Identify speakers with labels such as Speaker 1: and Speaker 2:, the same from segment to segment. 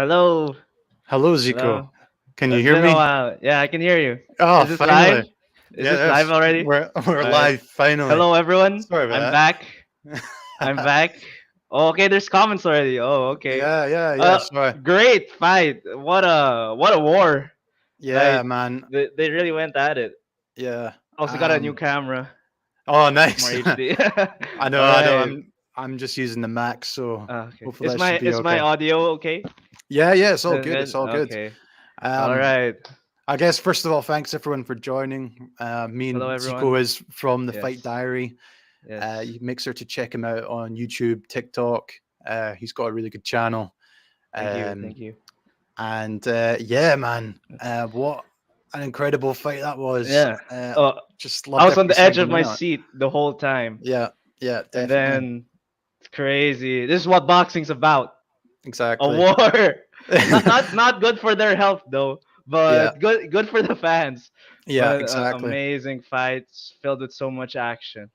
Speaker 1: Hello.
Speaker 2: Hello, Zico.
Speaker 1: Hello.
Speaker 2: Can you
Speaker 1: It's
Speaker 2: hear
Speaker 1: been a
Speaker 2: me?
Speaker 1: while. Yeah, I can hear you.
Speaker 2: Oh,
Speaker 1: Is this live?
Speaker 2: finally.
Speaker 1: Is this live
Speaker 2: Yes,
Speaker 1: already?
Speaker 2: we're
Speaker 1: All right.
Speaker 2: live, finally.
Speaker 1: Hello, everyone.
Speaker 2: Sorry
Speaker 1: I'm
Speaker 2: about
Speaker 1: back. I'm
Speaker 2: that.
Speaker 1: back. Oh, okay, there's comments already. Oh, okay.
Speaker 2: Yeah,
Speaker 1: Uh,
Speaker 2: sorry.
Speaker 1: Great fight. What a war.
Speaker 2: Yeah,
Speaker 1: Like
Speaker 2: man.
Speaker 1: they really went at it.
Speaker 2: Yeah.
Speaker 1: Also got a new camera,
Speaker 2: Oh,
Speaker 1: more
Speaker 2: nice.
Speaker 1: HD. All
Speaker 2: I know.
Speaker 1: right.
Speaker 2: I'm just using the Mac, so
Speaker 1: Okay.
Speaker 2: hopefully that should be
Speaker 1: Is my
Speaker 2: okay.
Speaker 1: audio okay?
Speaker 2: Yeah, it's all good. It's
Speaker 1: Good.
Speaker 2: all good.
Speaker 1: Okay. All
Speaker 2: Um,
Speaker 1: right.
Speaker 2: I guess first of all, thanks everyone for joining. Me
Speaker 1: Hello,
Speaker 2: and
Speaker 1: everyone.
Speaker 2: Zico is from the Fight
Speaker 1: Yes.
Speaker 2: Diary.
Speaker 1: Yes.
Speaker 2: You make sure to check him out on YouTube, TikTok. He's got a really good channel.
Speaker 1: Thank you.
Speaker 2: Um,
Speaker 1: Thank you.
Speaker 2: And yeah, man, what an incredible fight that was.
Speaker 1: Yeah.
Speaker 2: Just
Speaker 1: I
Speaker 2: loved
Speaker 1: was on
Speaker 2: every
Speaker 1: the edge
Speaker 2: single
Speaker 1: of my
Speaker 2: minute of it.
Speaker 1: seat the whole time.
Speaker 2: Yeah, yeah,
Speaker 1: And
Speaker 2: definitely.
Speaker 1: then it's crazy. This is what boxing's about. A
Speaker 2: Exactly.
Speaker 1: war. Not good for their health though,
Speaker 2: Yeah,
Speaker 1: but good for the fans.
Speaker 2: yeah,
Speaker 1: But
Speaker 2: exactly.
Speaker 1: amazing fights filled with so much action.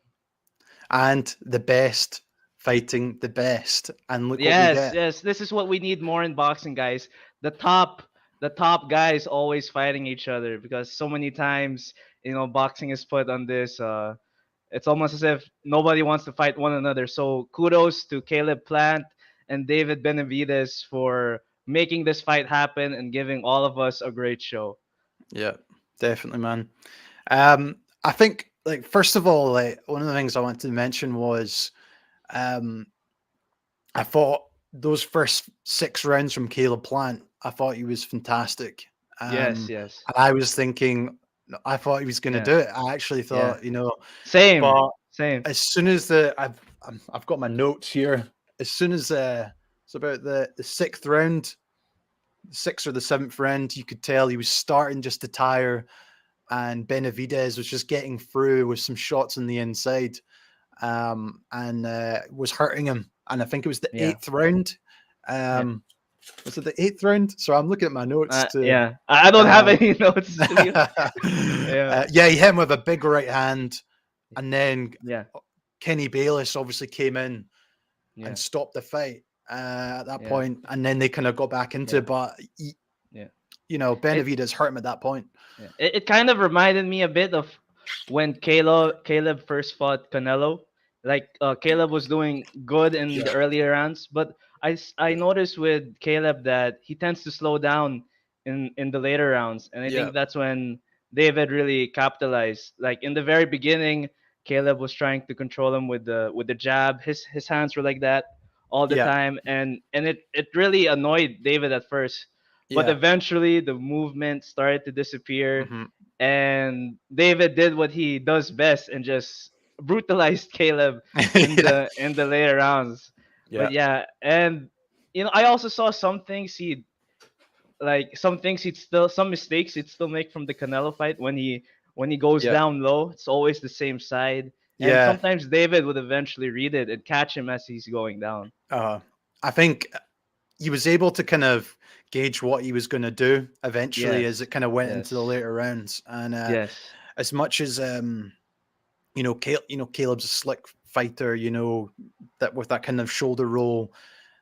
Speaker 2: And the best fighting the best. And look what we
Speaker 1: Yes,
Speaker 2: get.
Speaker 1: yes. This is what we need more in boxing, guys. The top the top guys always fighting each other because so many times, boxing is put on this it's almost as if nobody wants to fight one another. So kudos to Caleb Plant and David Benavidez for making this fight happen and giving all of us a great show.
Speaker 2: Yeah, definitely, man. I think, like, first of all, like, one of the things I wanted to mention was um I thought those first 6 rounds from Caleb Plant, I thought he was fantastic.
Speaker 1: Yes, yes.
Speaker 2: And I was thinking, I thought he was going to
Speaker 1: Yeah.
Speaker 2: do it. I actually
Speaker 1: Yeah.
Speaker 2: thought,
Speaker 1: Same.
Speaker 2: but
Speaker 1: Same.
Speaker 2: as soon as I've got my notes here. As soon as it's about the sixth round, the sixth or the seventh round, you could tell he was starting just to tire, and Benavidez was just getting through with some shots on the inside, and was hurting him. And I think it was the
Speaker 1: Yeah.
Speaker 2: eighth round.
Speaker 1: Yeah.
Speaker 2: Um, was it the eighth round? So I'm looking at my notes to.
Speaker 1: Yeah. I don't have
Speaker 2: Um,
Speaker 1: any notes to be. Yeah.
Speaker 2: yeah, he hit him with a big right hand, and then
Speaker 1: Yeah.
Speaker 2: Kenny Bayless obviously came in and
Speaker 1: Yeah.
Speaker 2: stopped the fight at that
Speaker 1: Yeah.
Speaker 2: point, and then they kind of got back into
Speaker 1: Yeah.
Speaker 2: it. But
Speaker 1: Yeah. It
Speaker 2: Benavidez hurt him at that point.
Speaker 1: Yeah. It kind of reminded me a bit of when Caleb first fought Canelo. Like Caleb was doing good in the
Speaker 2: Yeah,
Speaker 1: earlier rounds, but I noticed with Caleb that he tends to slow down in the later rounds, and I
Speaker 2: yeah,
Speaker 1: think that's when David really capitalized. Like in the very beginning, Caleb was trying to control him with the jab. His hands were like that all the
Speaker 2: yeah,
Speaker 1: time, and it really annoyed David at first, but
Speaker 2: yeah.
Speaker 1: eventually the movement started to disappear,
Speaker 2: Hmm.
Speaker 1: and David did what he does best and just brutalized Caleb
Speaker 2: Yeah,
Speaker 1: in the later rounds.
Speaker 2: yeah,
Speaker 1: But yeah, and I also saw some mistakes he'd still make from the Canelo fight when he goes
Speaker 2: yeah,
Speaker 1: down low. It's always the same side, and
Speaker 2: yeah.
Speaker 1: sometimes David would eventually read it and catch him as he's going down.
Speaker 2: I think he was able to kind of gauge what he was going to do eventually
Speaker 1: Yes,
Speaker 2: as it kind of went into the
Speaker 1: yes,
Speaker 2: later rounds. And
Speaker 1: yes,
Speaker 2: as much as Caleb's a slick fighter, that with that kind of shoulder roll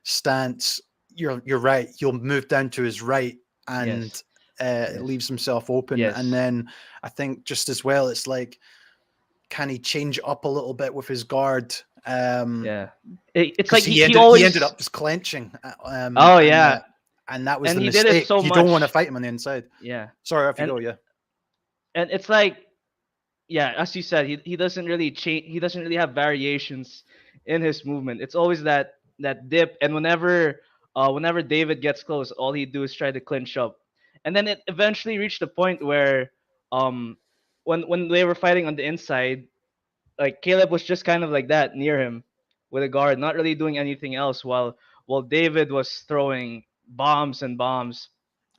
Speaker 2: stance, you're right. He'll move down to his right, and
Speaker 1: yes,
Speaker 2: it
Speaker 1: yes,
Speaker 2: leaves himself open. And
Speaker 1: yes.
Speaker 2: then I think just as well, it's like, can he change it up a little bit with his guard?
Speaker 1: Yeah. It's
Speaker 2: Because
Speaker 1: like
Speaker 2: he
Speaker 1: he
Speaker 2: ended
Speaker 1: always.
Speaker 2: up just clenching,
Speaker 1: Oh yeah,
Speaker 2: and that was
Speaker 1: and
Speaker 2: the
Speaker 1: he did it
Speaker 2: mistake.
Speaker 1: so
Speaker 2: You don't want to
Speaker 1: much.
Speaker 2: fight him on the inside.
Speaker 1: Yeah,
Speaker 2: Sorry, off you
Speaker 1: and
Speaker 2: go. Yeah,
Speaker 1: and it's like, yeah, as you said, he doesn't really change. He doesn't really have variations in his movement. It's always that dip, and whenever David gets close, all he do is try to clinch up, and then it eventually reached the point where um when they were fighting on the inside, like Caleb was just kind of like that near him with a guard, not really doing anything else, while David was throwing bombs and bombs.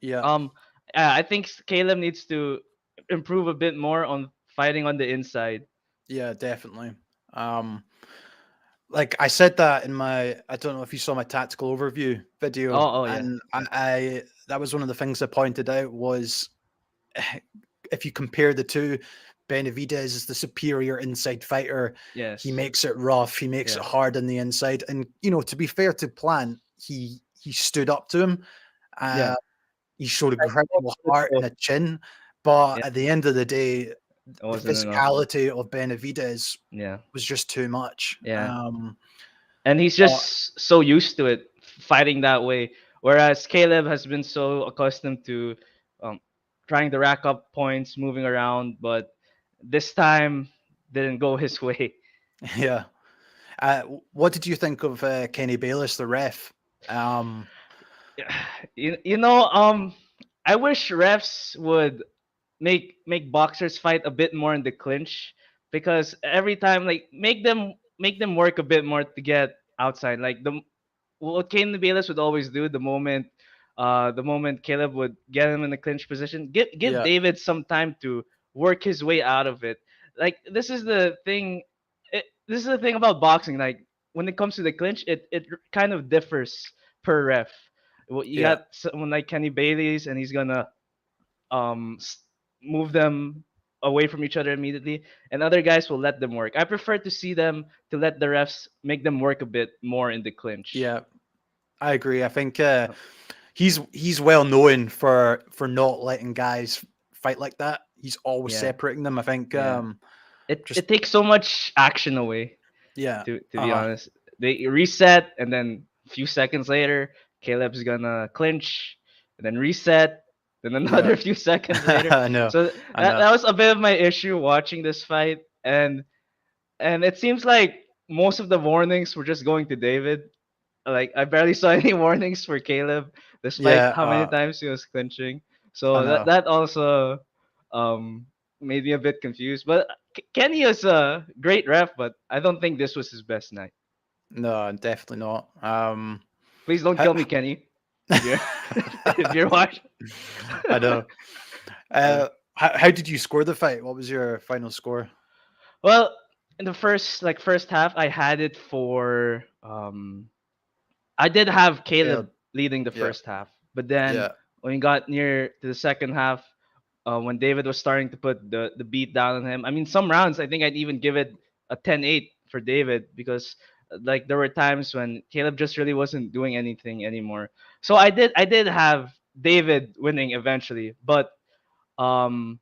Speaker 2: yeah,
Speaker 1: Um, I think Caleb needs to improve a bit more on fighting on the inside.
Speaker 2: yeah, definitely. Um, like I said that in my, I don't know if you saw my tactical overview video,
Speaker 1: Oh, yeah,
Speaker 2: and I that was one of the things I pointed out was, if you compare the two, Benavidez is the superior inside fighter. He
Speaker 1: yes,
Speaker 2: makes it rough. He makes it
Speaker 1: yeah,
Speaker 2: hard on the inside. And to be fair to Plant, he stood up to him,
Speaker 1: Yeah.
Speaker 2: He showed
Speaker 1: Like,
Speaker 2: incredible heart and a chin, but
Speaker 1: yeah,
Speaker 2: at the end of the day,
Speaker 1: it
Speaker 2: the
Speaker 1: wasn't enough.
Speaker 2: physicality of Benavidez
Speaker 1: Yeah.
Speaker 2: was just too much.
Speaker 1: Yeah. And he's just so used to it fighting that way. Whereas Caleb has been so accustomed to um, trying to rack up points, moving around, but this time didn't go his way.
Speaker 2: Yeah. What did you think of Kenny Bayless, the ref? Um,
Speaker 1: You know, I wish refs would make boxers fight a bit more in the clinch, because every time, like, make them work a bit more to get outside. Like, what Kane Bayless would always do, the moment Caleb would get him in the clinch position, give
Speaker 2: yeah,
Speaker 1: David some time to work his way out of it. Like, this is the thing. This is the thing about boxing. Like, when it comes to the clinch, it kind of differs per ref. Well, you
Speaker 2: yeah,
Speaker 1: got someone like Kenny Bailey's, and he's gonna um s- move them away from each other immediately, and other guys will let them work. I prefer to see them to let the refs make them work a bit more in the clinch.
Speaker 2: yeah. I agree. I think he's well known for not letting guys fight like that. He's always
Speaker 1: Yeah,
Speaker 2: separating them. I think
Speaker 1: yeah. It
Speaker 2: just
Speaker 1: it takes so much action away.
Speaker 2: yeah,
Speaker 1: To be honest, they reset, and then a few seconds later, Caleb's gonna clinch, and then reset, then
Speaker 2: yeah.
Speaker 1: another few seconds later.
Speaker 2: I know,
Speaker 1: So
Speaker 2: I
Speaker 1: that
Speaker 2: know.
Speaker 1: that was a bit of my issue watching this fight, and it seems like most of the warnings were just going to David. Like, I barely saw any warnings for Caleb, despite
Speaker 2: Yeah,
Speaker 1: how many times he was clinching.
Speaker 2: I
Speaker 1: So that
Speaker 2: know.
Speaker 1: that also um made me a bit confused. But Kenny is a great ref, but I don't think this was his best night.
Speaker 2: No, definitely not.
Speaker 1: Please don't
Speaker 2: How,
Speaker 1: kill me, Kenny. If you're if you're watching.
Speaker 2: I know.
Speaker 1: Yeah.
Speaker 2: How did you score the fight? What was your final score?
Speaker 1: Well, in the first half, I had it for I did have
Speaker 2: Yeah,
Speaker 1: Caleb leading the
Speaker 2: yeah,
Speaker 1: first half, but then
Speaker 2: yeah,
Speaker 1: when we got near to the second half, when David was starting to put the beat down on him, I mean, some rounds I think I'd even give it a 10-8 for David, because like, there were times when Caleb just really wasn't doing anything anymore. So I did have David winning eventually, but um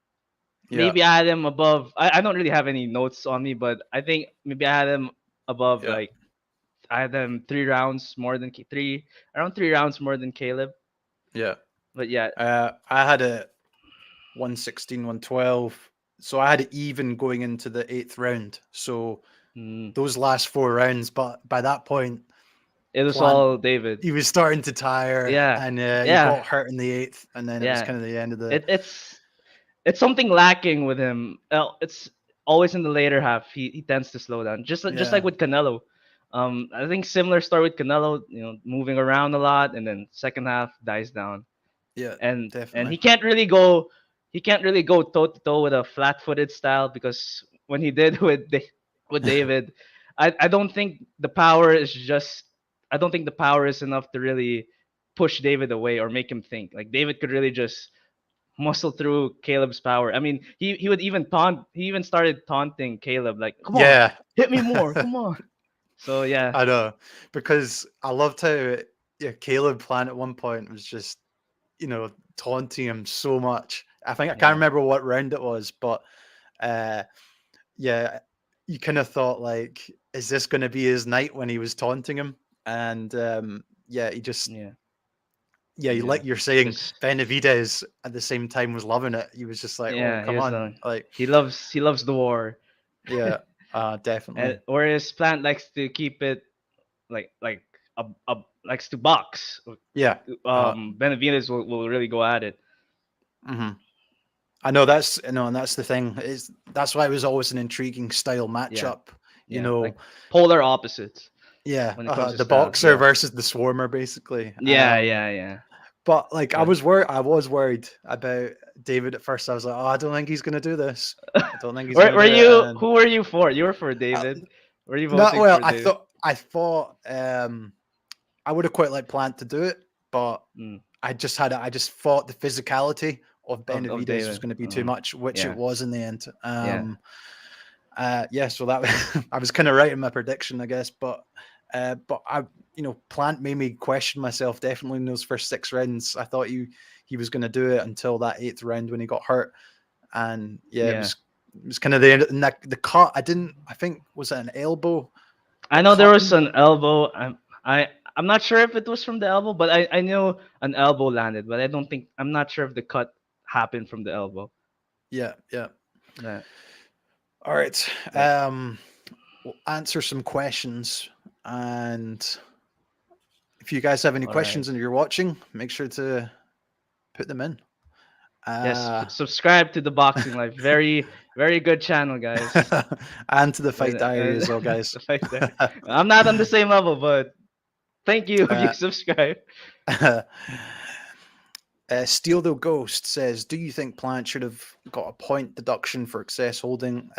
Speaker 2: yeah,
Speaker 1: maybe I had him above. I don't really have any notes on me, but I think maybe I had him above,
Speaker 2: yeah,
Speaker 1: like, I had them 3 rounds more than around 3 rounds more than Caleb.
Speaker 2: yeah.
Speaker 1: But yeah,
Speaker 2: I had a 116, 112. So I had it even going into the eighth round. So
Speaker 1: mm,
Speaker 2: those last four rounds, but by that point,
Speaker 1: it was
Speaker 2: Plant
Speaker 1: all David.
Speaker 2: he was starting to tire,
Speaker 1: Yeah,
Speaker 2: and he
Speaker 1: yeah,
Speaker 2: got hurt in the eighth, and then it was
Speaker 1: yeah.
Speaker 2: kind of the end of the
Speaker 1: It's something lacking with him. It's always in the later half. He tends to slow down, just like
Speaker 2: yeah,
Speaker 1: with Canelo. I think similar story with Canelo. Moving around a lot, and then second half dies down.
Speaker 2: yeah,
Speaker 1: And
Speaker 2: definitely,
Speaker 1: he can't really go toe to toe with a flat-footed style, because when he did with David, I don't think the power is just I don't think the power is enough to really push David away or make him think. Like, David could really just muscle through Caleb's power. I mean, he would even taunt. He even started taunting Caleb, like, "Come on,
Speaker 2: yeah.
Speaker 1: hit me more, come on." So yeah,
Speaker 2: I know, because I loved how Caleb Plant at one point was just taunting him so much. I think I can't
Speaker 1: yeah,
Speaker 2: remember what round it was, but uh, yeah, you kind of thought like, is this going to be his night when he was taunting him? And yeah, he just
Speaker 1: yeah, yeah.
Speaker 2: like you're saying,
Speaker 1: Just
Speaker 2: Benavidez at the same time was loving it. He was just like, oh,
Speaker 1: yeah, he
Speaker 2: come
Speaker 1: was
Speaker 2: on, like
Speaker 1: he loves the war.
Speaker 2: yeah,
Speaker 1: And
Speaker 2: definitely,
Speaker 1: whereas Plant likes to keep it like likes to box.
Speaker 2: yeah.
Speaker 1: Benavidez will really go at it.
Speaker 2: Mhm. I know that's and that's the thing is that's why it was always an intriguing style
Speaker 1: Yeah,
Speaker 2: matchup. You
Speaker 1: yeah,
Speaker 2: know,
Speaker 1: like polar opposites
Speaker 2: yeah,
Speaker 1: when it comes to
Speaker 2: the
Speaker 1: styles.
Speaker 2: boxer
Speaker 1: Yeah,
Speaker 2: versus the swarmer, basically.
Speaker 1: yeah, yeah, yeah,
Speaker 2: But like
Speaker 1: yeah.
Speaker 2: I was worried about David at first. I was like, oh, I don't think he's gonna do this. I don't think he's
Speaker 1: were,
Speaker 2: gonna
Speaker 1: were
Speaker 2: do it.
Speaker 1: you
Speaker 2: And
Speaker 1: who were you for? You were for
Speaker 2: uh,
Speaker 1: David. Were you
Speaker 2: not
Speaker 1: voting
Speaker 2: well.
Speaker 1: for David?
Speaker 2: I thought I would have quite like planned to do it, but
Speaker 1: Mm,
Speaker 2: I just thought the physicality of
Speaker 1: of
Speaker 2: Benavidez was
Speaker 1: David.
Speaker 2: going to be too much, which it
Speaker 1: Yeah,
Speaker 2: was in the end.
Speaker 1: yeah.
Speaker 2: Yeah, so that I was kind of right in my prediction, I guess. But But Plant made me question myself definitely in those first 6 rounds. I thought he was going to do it until that 8th round when he got hurt, and yeah,
Speaker 1: Yeah.
Speaker 2: it was kind of the end. And the cut, I think was it an elbow
Speaker 1: I
Speaker 2: that
Speaker 1: know there
Speaker 2: cut
Speaker 1: was
Speaker 2: him?
Speaker 1: an elbow. I'm not sure if it was from the elbow, but I know an elbow landed, but I'm not sure if the cut happened from the elbow.
Speaker 2: Yeah, yeah.
Speaker 1: That
Speaker 2: All right.
Speaker 1: but
Speaker 2: We'll answer some questions, and if you guys have any
Speaker 1: all right.
Speaker 2: questions and you're watching, make sure to put them in.
Speaker 1: Yes,
Speaker 2: Uh,
Speaker 1: subscribe to the Boxing Life. Very good channel, guys.
Speaker 2: and to the Fight Diary
Speaker 1: And
Speaker 2: as well, guys.
Speaker 1: the fact that I'm not on the same level, but thank you if you
Speaker 2: uh,
Speaker 1: subscribe.
Speaker 2: Steel the Ghost says, "Do you think Plant should have got a point deduction for excess holding?"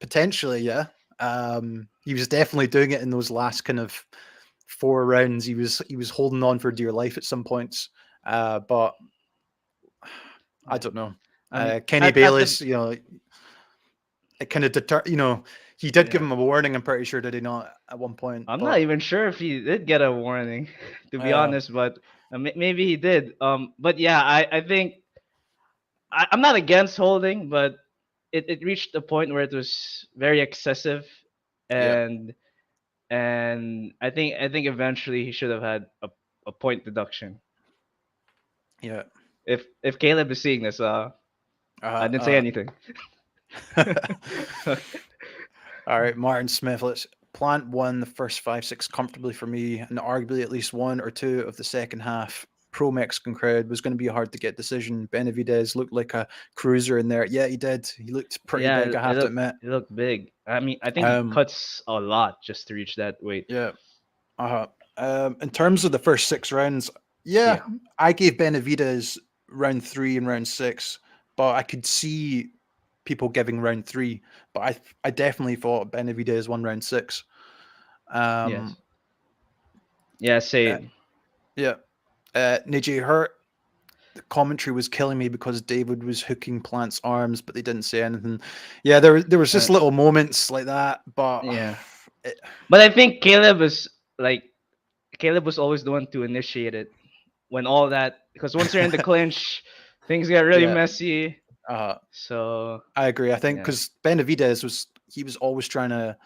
Speaker 2: Potentially, yeah. He was definitely doing it in those last kind of 4 rounds. He was holding on for dear life at some points, but I
Speaker 1: Yeah.
Speaker 2: don't know.
Speaker 1: I mean,
Speaker 2: Kenny
Speaker 1: at the
Speaker 2: Bayless, it kind of he did give
Speaker 1: yeah.
Speaker 2: him a warning. I'm pretty sure, did he not, at one point?
Speaker 1: I'm not
Speaker 2: But
Speaker 1: even sure if he did get a warning, to be
Speaker 2: uh,
Speaker 1: honest, but maybe he did. But yeah, I think I'm not against holding, but it reached a point where it was very excessive,
Speaker 2: yeah,
Speaker 1: and I think eventually he should have had a point deduction.
Speaker 2: yeah.
Speaker 1: If Caleb is seeing this, I
Speaker 2: Uh,
Speaker 1: didn't say
Speaker 2: uh,
Speaker 1: anything.
Speaker 2: all right, Martin Smith. Plant won the first 5-6 comfortably for me, and arguably at least one or two of the second half. Pro Mexican crowd was going to be a hard to get decision. Benavidez looked like a cruiser in there. Yeah, he did. He looked pretty
Speaker 1: Yeah,
Speaker 2: big, I have to admit.
Speaker 1: it looked big. I mean, I think he
Speaker 2: Um,
Speaker 1: cuts a lot just to reach that weight.
Speaker 2: yeah. Uh-huh. In terms of the first 6 rounds, yeah,
Speaker 1: Yeah.
Speaker 2: I gave Benavidez round 3 and round 6, but I could see people giving round 3. But I definitely thought Benavidez won round 6.
Speaker 1: Yes.
Speaker 2: Um,
Speaker 1: Yeah.
Speaker 2: uh,
Speaker 1: Same.
Speaker 2: yeah. Niji Hurt, the commentary was killing me because David was hooking Plant's arms, but they didn't say anything. Yeah, there was
Speaker 1: Uh,
Speaker 2: just little moments like that, but
Speaker 1: yeah.
Speaker 2: it,
Speaker 1: But I think like Caleb was always the one to initiate it when all that, because once you're in the clinch, things get really
Speaker 2: yeah,
Speaker 1: messy.
Speaker 2: uh,
Speaker 1: So
Speaker 2: I agree. I think
Speaker 1: yeah,
Speaker 2: because Benavidez was always trying to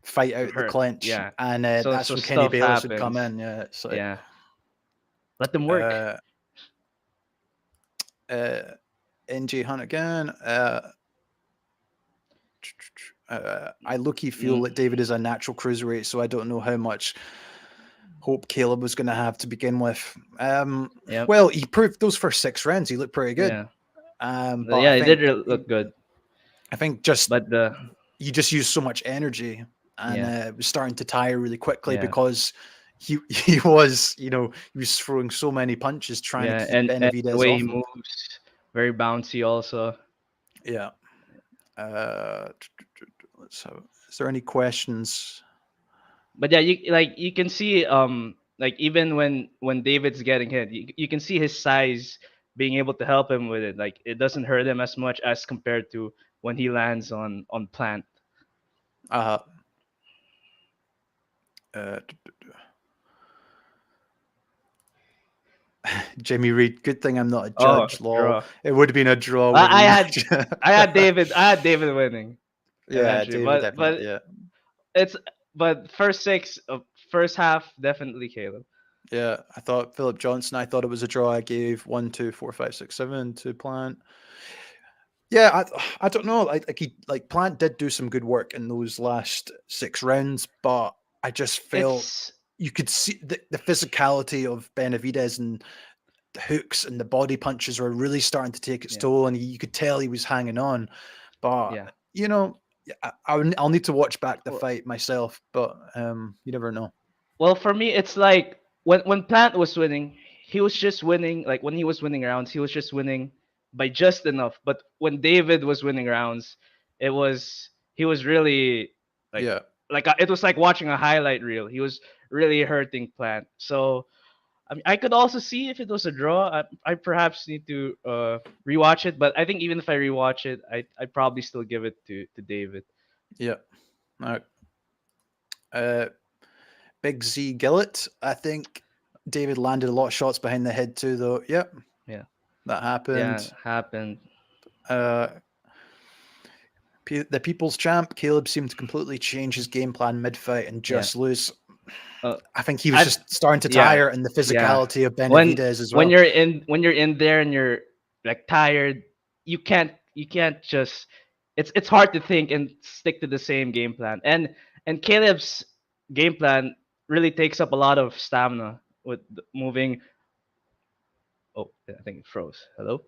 Speaker 2: fight out the
Speaker 1: hurt.
Speaker 2: clinch,
Speaker 1: Yeah.
Speaker 2: and that's
Speaker 1: So
Speaker 2: when Kenny
Speaker 1: stuff
Speaker 2: Bayless would come
Speaker 1: happens.
Speaker 2: in. Yeah, it's like
Speaker 1: Yeah. Let them work.
Speaker 2: uh, uh, NJ Hunt again. I look-y feel
Speaker 1: Mm,
Speaker 2: that David is a natural cruiserweight, so I don't know how much hope Caleb was going to have to begin with.
Speaker 1: yep.
Speaker 2: Well, he proved those first 6 rounds. He looked pretty good.
Speaker 1: Yeah.
Speaker 2: But
Speaker 1: Yeah, it did look good.
Speaker 2: I think just
Speaker 1: But the
Speaker 2: he just used so much energy, and
Speaker 1: yeah.
Speaker 2: it was starting to tire really quickly
Speaker 1: Yeah.
Speaker 2: because he was throwing so many punches trying to
Speaker 1: Yeah,
Speaker 2: keep
Speaker 1: and the
Speaker 2: Benavidez
Speaker 1: way he
Speaker 2: off him.
Speaker 1: moves, very bouncy also.
Speaker 2: Yeah. Uh, let's have. Is there any questions?
Speaker 1: But yeah, you can see like even when David's getting hit, you can see his size being able to help him with it. Like it doesn't hurt him as much as compared to when he lands on Plant.
Speaker 2: Uh, uh, Jimmy Reed. Good thing I'm not a
Speaker 1: Oh,
Speaker 2: judge. Lol.
Speaker 1: draw.
Speaker 2: It would have been a draw with a
Speaker 1: I had
Speaker 2: rematch.
Speaker 1: I had David winning
Speaker 2: Yeah,
Speaker 1: eventually,
Speaker 2: David
Speaker 1: but
Speaker 2: definitely. Yeah,
Speaker 1: it's but first six of first half definitely Caleb.
Speaker 2: yeah. I thought Philip Johnson. I thought it was a draw. I gave 1, 2, 4, 5, 6, 7 to Plant. Yeah, I don't know. Like Plant did do some good work in those last 6 rounds, but I just felt
Speaker 1: It's
Speaker 2: you could see the physicality of Benavidez, and the hooks and the body punches were really starting to take its
Speaker 1: yeah
Speaker 2: toll, and you could tell he was hanging on. But
Speaker 1: yeah.
Speaker 2: yeah, I'll need to watch back the
Speaker 1: Well,
Speaker 2: fight myself. But you never know.
Speaker 1: Well, for me, it's like when Plant was winning, he was just winning. Like when he was winning rounds, he was just winning by just enough. But when David was winning rounds, he was really like
Speaker 2: Yeah,
Speaker 1: it was like watching a highlight reel. He was really hurting Plant. So I mean, I could also see if it was a draw. I perhaps need to rewatch it. But I think even if I rewatch it, I probably still give it to David.
Speaker 2: yeah. All right. Uh, Big Z Gillett, I think David landed a lot of shots behind the head too, though. Yep,
Speaker 1: Yeah.
Speaker 2: that
Speaker 1: Yeah,
Speaker 2: happened.
Speaker 1: happened.
Speaker 2: Uh, the People's Champ, Caleb seemed to completely change his game plan mid-fight and
Speaker 1: Yeah.
Speaker 2: just lose.
Speaker 1: Uh,
Speaker 2: I think he was
Speaker 1: I
Speaker 2: just starting to
Speaker 1: yeah,
Speaker 2: tire, and the
Speaker 1: yeah.
Speaker 2: physicality of
Speaker 1: When
Speaker 2: Benavidez as
Speaker 1: when
Speaker 2: well.
Speaker 1: you're in when you're in there and you're like tired, you can't just it's hard to think and stick to the same game plan. And Caleb's game plan really takes up a lot of stamina with moving. Oh, I think it froze. Hello?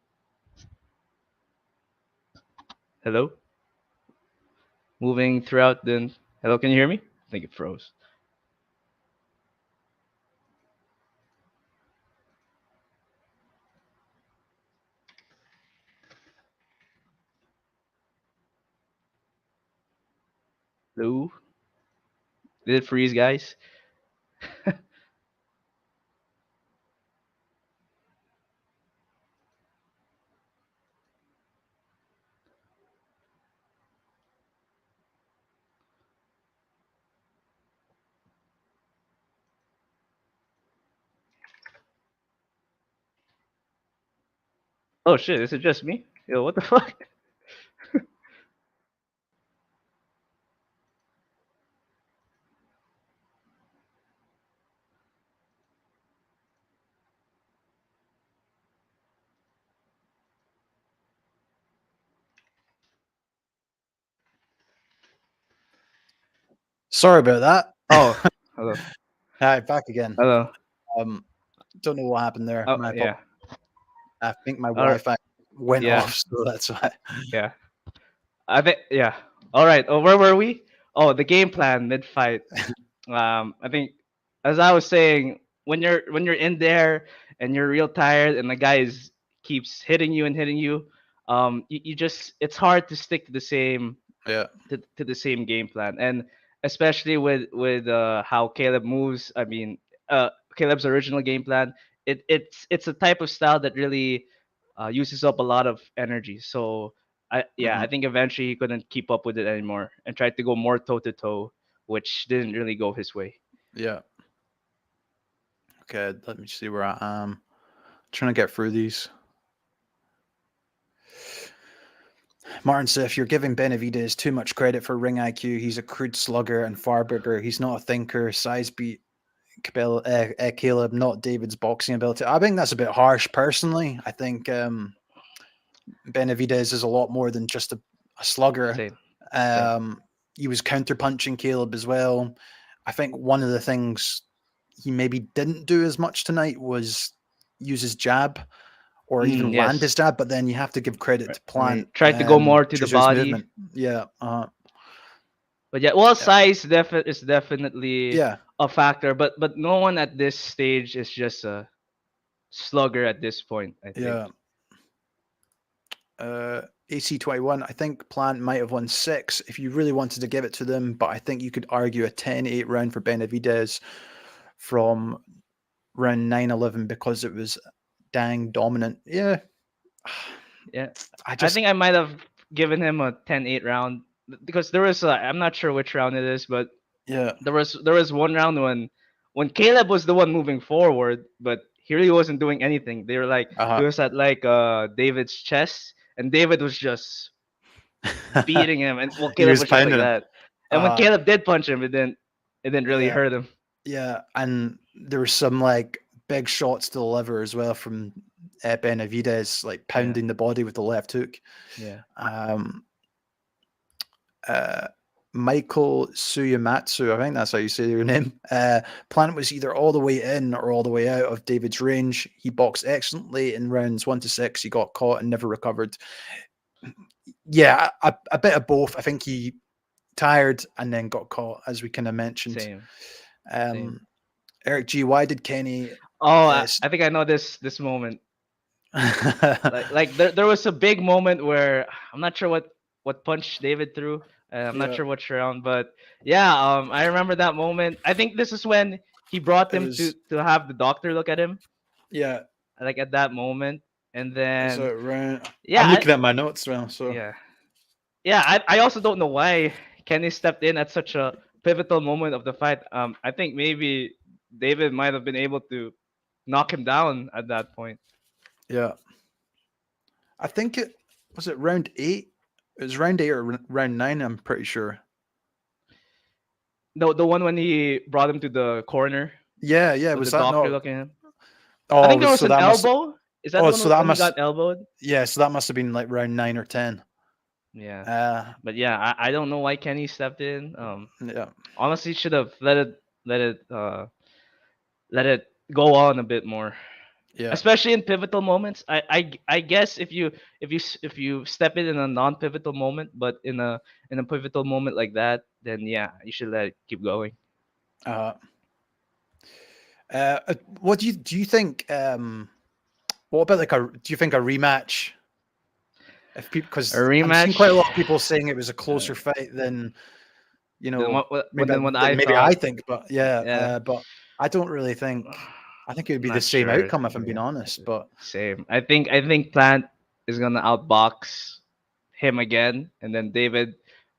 Speaker 1: Hello? Moving throughout the hello, can you hear me? I think it froze. Hello? Did it freeze, guys? Oh shit, is it just me? Yo, what the fuck?
Speaker 2: Sorry about that.
Speaker 1: Oh, hello.
Speaker 2: Hi, back again.
Speaker 1: Hello.
Speaker 2: Um, don't know what happened there.
Speaker 1: Oh,
Speaker 2: My
Speaker 1: yeah.
Speaker 2: I think my
Speaker 1: All right.
Speaker 2: Wi-Fi went
Speaker 1: Yeah.
Speaker 2: off, so that's why.
Speaker 1: Yeah. I think yeah. All right. Oh, where were we? Oh, the game plan mid fight. I think as I was saying, when you're in there and you're real tired and the guy is keeps hitting you and hitting you, you just it's hard to stick to the same
Speaker 2: Yeah.
Speaker 1: to the same game plan, and especially with how Caleb moves. I mean, Caleb's original game plan. It's a type of style that really uses up a lot of energy. So I
Speaker 2: Hmm.
Speaker 1: think eventually he couldn't keep up with it anymore and tried to go more toe to toe, which didn't really go his way.
Speaker 2: Yeah. Okay, let me see where I am. Trying to get through these. Martin said, if you're giving Benavidez too much credit for ring IQ, he's a crude slugger and far bigger. He's not a thinker. Size beat Caleb, not David's boxing ability. I think that's a bit harsh, personally. I think Benavidez is a lot more than just a slugger.
Speaker 1: Same, same.
Speaker 2: Um, he was counterpunching Caleb as well. I think one of the things he maybe didn't do as much tonight was use his jab or even land his
Speaker 1: Yes.
Speaker 2: jab. But then you have to give credit
Speaker 1: Right.
Speaker 2: to
Speaker 1: I mean,
Speaker 2: Plant,
Speaker 1: tried to go more to the
Speaker 2: just his
Speaker 1: body,
Speaker 2: movement. Yeah,
Speaker 1: but yeah, well,
Speaker 2: yeah,
Speaker 1: size is definitely
Speaker 2: yeah.
Speaker 1: a factor, but no one at this stage is just a slugger at this point, I think.
Speaker 2: Yeah. AC21, I think Plant might have won 6 if you really wanted to give it to them, but I think you could argue a 10-8 round for Benavidez from round 9-11 because it was dang dominant. Yeah.
Speaker 1: Yeah,
Speaker 2: I
Speaker 1: I
Speaker 2: just
Speaker 1: think I might have given him a 10-8 round because there was I'm not sure which round it is, but
Speaker 2: yeah.
Speaker 1: there was one round when Caleb was the one moving forward, but he really wasn't doing anything. They were like he
Speaker 2: Uh
Speaker 1: was at like David's chest, and David was just
Speaker 2: huh.
Speaker 1: beating him, and well,
Speaker 2: He
Speaker 1: Caleb
Speaker 2: was
Speaker 1: was just like
Speaker 2: pounding him.
Speaker 1: that. And when
Speaker 2: Uh
Speaker 1: Caleb did punch him, it didn't really
Speaker 2: yeah.
Speaker 1: hurt him.
Speaker 2: Yeah, and there were some like big shots to the liver as well from Benavidez, like
Speaker 1: Yeah,
Speaker 2: pounding the body with the left hook.
Speaker 1: yeah.
Speaker 2: Um, uh, Michael Suyamatsu, I think that's how you say your name. Plant was either all the way in or all the way out of David's range. He boxed excellently in rounds 1 to 6. He got caught and never recovered. Yeah, a bit of both. I think he tired and then got caught, as we kind of mentioned.
Speaker 1: Same, same.
Speaker 2: Um, Eric G, why did Kenny?
Speaker 1: Oh,
Speaker 2: Uh,
Speaker 1: I think I know this moment. Like there was a big moment where I'm not sure what punch David threw. I'm not
Speaker 2: yeah,
Speaker 1: sure which round, but yeah, I remember that moment. I think this is when he brought
Speaker 2: it
Speaker 1: him to
Speaker 2: was.
Speaker 1: to have the doctor look at him,
Speaker 2: Yeah,
Speaker 1: like at that moment, and
Speaker 2: so
Speaker 1: then
Speaker 2: I'm
Speaker 1: yeah,
Speaker 2: looking at my notes now. So
Speaker 1: yeah, yeah. I also don't know why Kenny stepped in at such a pivotal moment of the fight, I think maybe David might have been able to knock him down at that point.
Speaker 2: Yeah, I think it was it round 8. It was round 8 or round 9. I'm pretty sure.
Speaker 1: The one when he brought him to the corner
Speaker 2: Yeah, yeah.
Speaker 1: with the
Speaker 2: Was that
Speaker 1: doctor
Speaker 2: not?
Speaker 1: looking at him. I
Speaker 2: Oh,
Speaker 1: think there was
Speaker 2: so
Speaker 1: an
Speaker 2: that must.
Speaker 1: elbow. Is that the
Speaker 2: Oh,
Speaker 1: one
Speaker 2: so that
Speaker 1: when he
Speaker 2: must.
Speaker 1: got elbowed?
Speaker 2: Yeah, so that must have been like round 9 or 10.
Speaker 1: Yeah.
Speaker 2: Uh,
Speaker 1: But yeah, I don't know why Kenny stepped in.
Speaker 2: yeah,
Speaker 1: Honestly, should have let it let it go on a bit more,
Speaker 2: yeah.
Speaker 1: especially in pivotal moments. I guess if you step in a non-pivotal moment, but in a pivotal moment like that, then yeah, you should let it keep going.
Speaker 2: Uh, what do you think? What about like a? Do you think a rematch? If people,
Speaker 1: A
Speaker 2: because I'm seeing quite a lot of
Speaker 1: rematch.
Speaker 2: people saying it was a
Speaker 1: Uh,
Speaker 2: closer fight than
Speaker 1: then
Speaker 2: maybe
Speaker 1: then what
Speaker 2: than
Speaker 1: I
Speaker 2: maybe I
Speaker 1: thought.
Speaker 2: think, but yeah,
Speaker 1: Yeah.
Speaker 2: but I don't really think. I think it would be the
Speaker 1: Not
Speaker 2: same
Speaker 1: sure.
Speaker 2: outcome if I'm being
Speaker 1: Yeah.
Speaker 2: honest. But
Speaker 1: Same. I think Plant is gonna outbox him again, and then David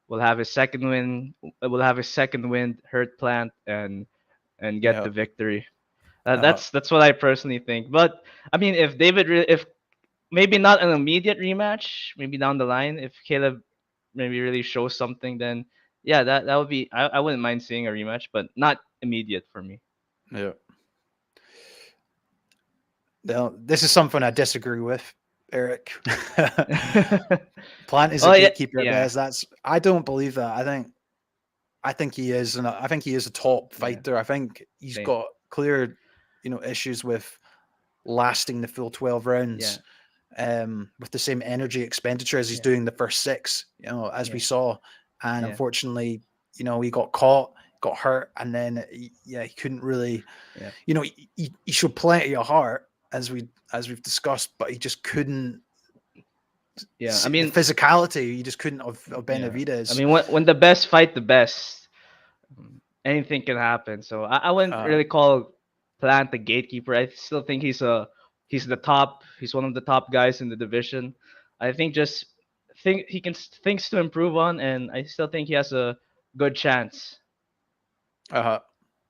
Speaker 1: will have his second win. Will have his second win, hurt Plant, and get
Speaker 2: yeah,
Speaker 1: the victory.
Speaker 2: uh,
Speaker 1: That's what I personally think. But I mean, if maybe not an immediate rematch, maybe down the line, if Caleb maybe really shows something, then yeah, that would be. I wouldn't mind seeing a rematch, but not immediate for me.
Speaker 2: yeah. Now, this is something I disagree with, Eric. Plant is a
Speaker 1: Oh yeah,
Speaker 2: gatekeeper,
Speaker 1: yeah,
Speaker 2: guys. That's I don't believe that. I think he is, and I think he is a top
Speaker 1: yeah,
Speaker 2: fighter. I think he's
Speaker 1: same,
Speaker 2: got clear, issues with lasting the full 12
Speaker 1: yeah,
Speaker 2: rounds, with the same energy expenditure as he's
Speaker 1: yeah,
Speaker 2: doing the first six, as we
Speaker 1: yeah,
Speaker 2: saw. And
Speaker 1: yeah,
Speaker 2: unfortunately, he got caught, got hurt, and then he couldn't really,
Speaker 1: yeah,
Speaker 2: he showed plenty of heart as we've discussed, but he just couldn't
Speaker 1: yeah. I
Speaker 2: see the
Speaker 1: mean,
Speaker 2: physicality. He just couldn't of
Speaker 1: yeah. I
Speaker 2: Benavidez.
Speaker 1: mean, when the best fight the best, anything can happen. So I wouldn't
Speaker 2: Uh,
Speaker 1: really call Plant the gatekeeper. I still think he's the top. He's one of the top guys in the division. I think just think he can things to improve on, and I still think he has a good chance.
Speaker 2: uh,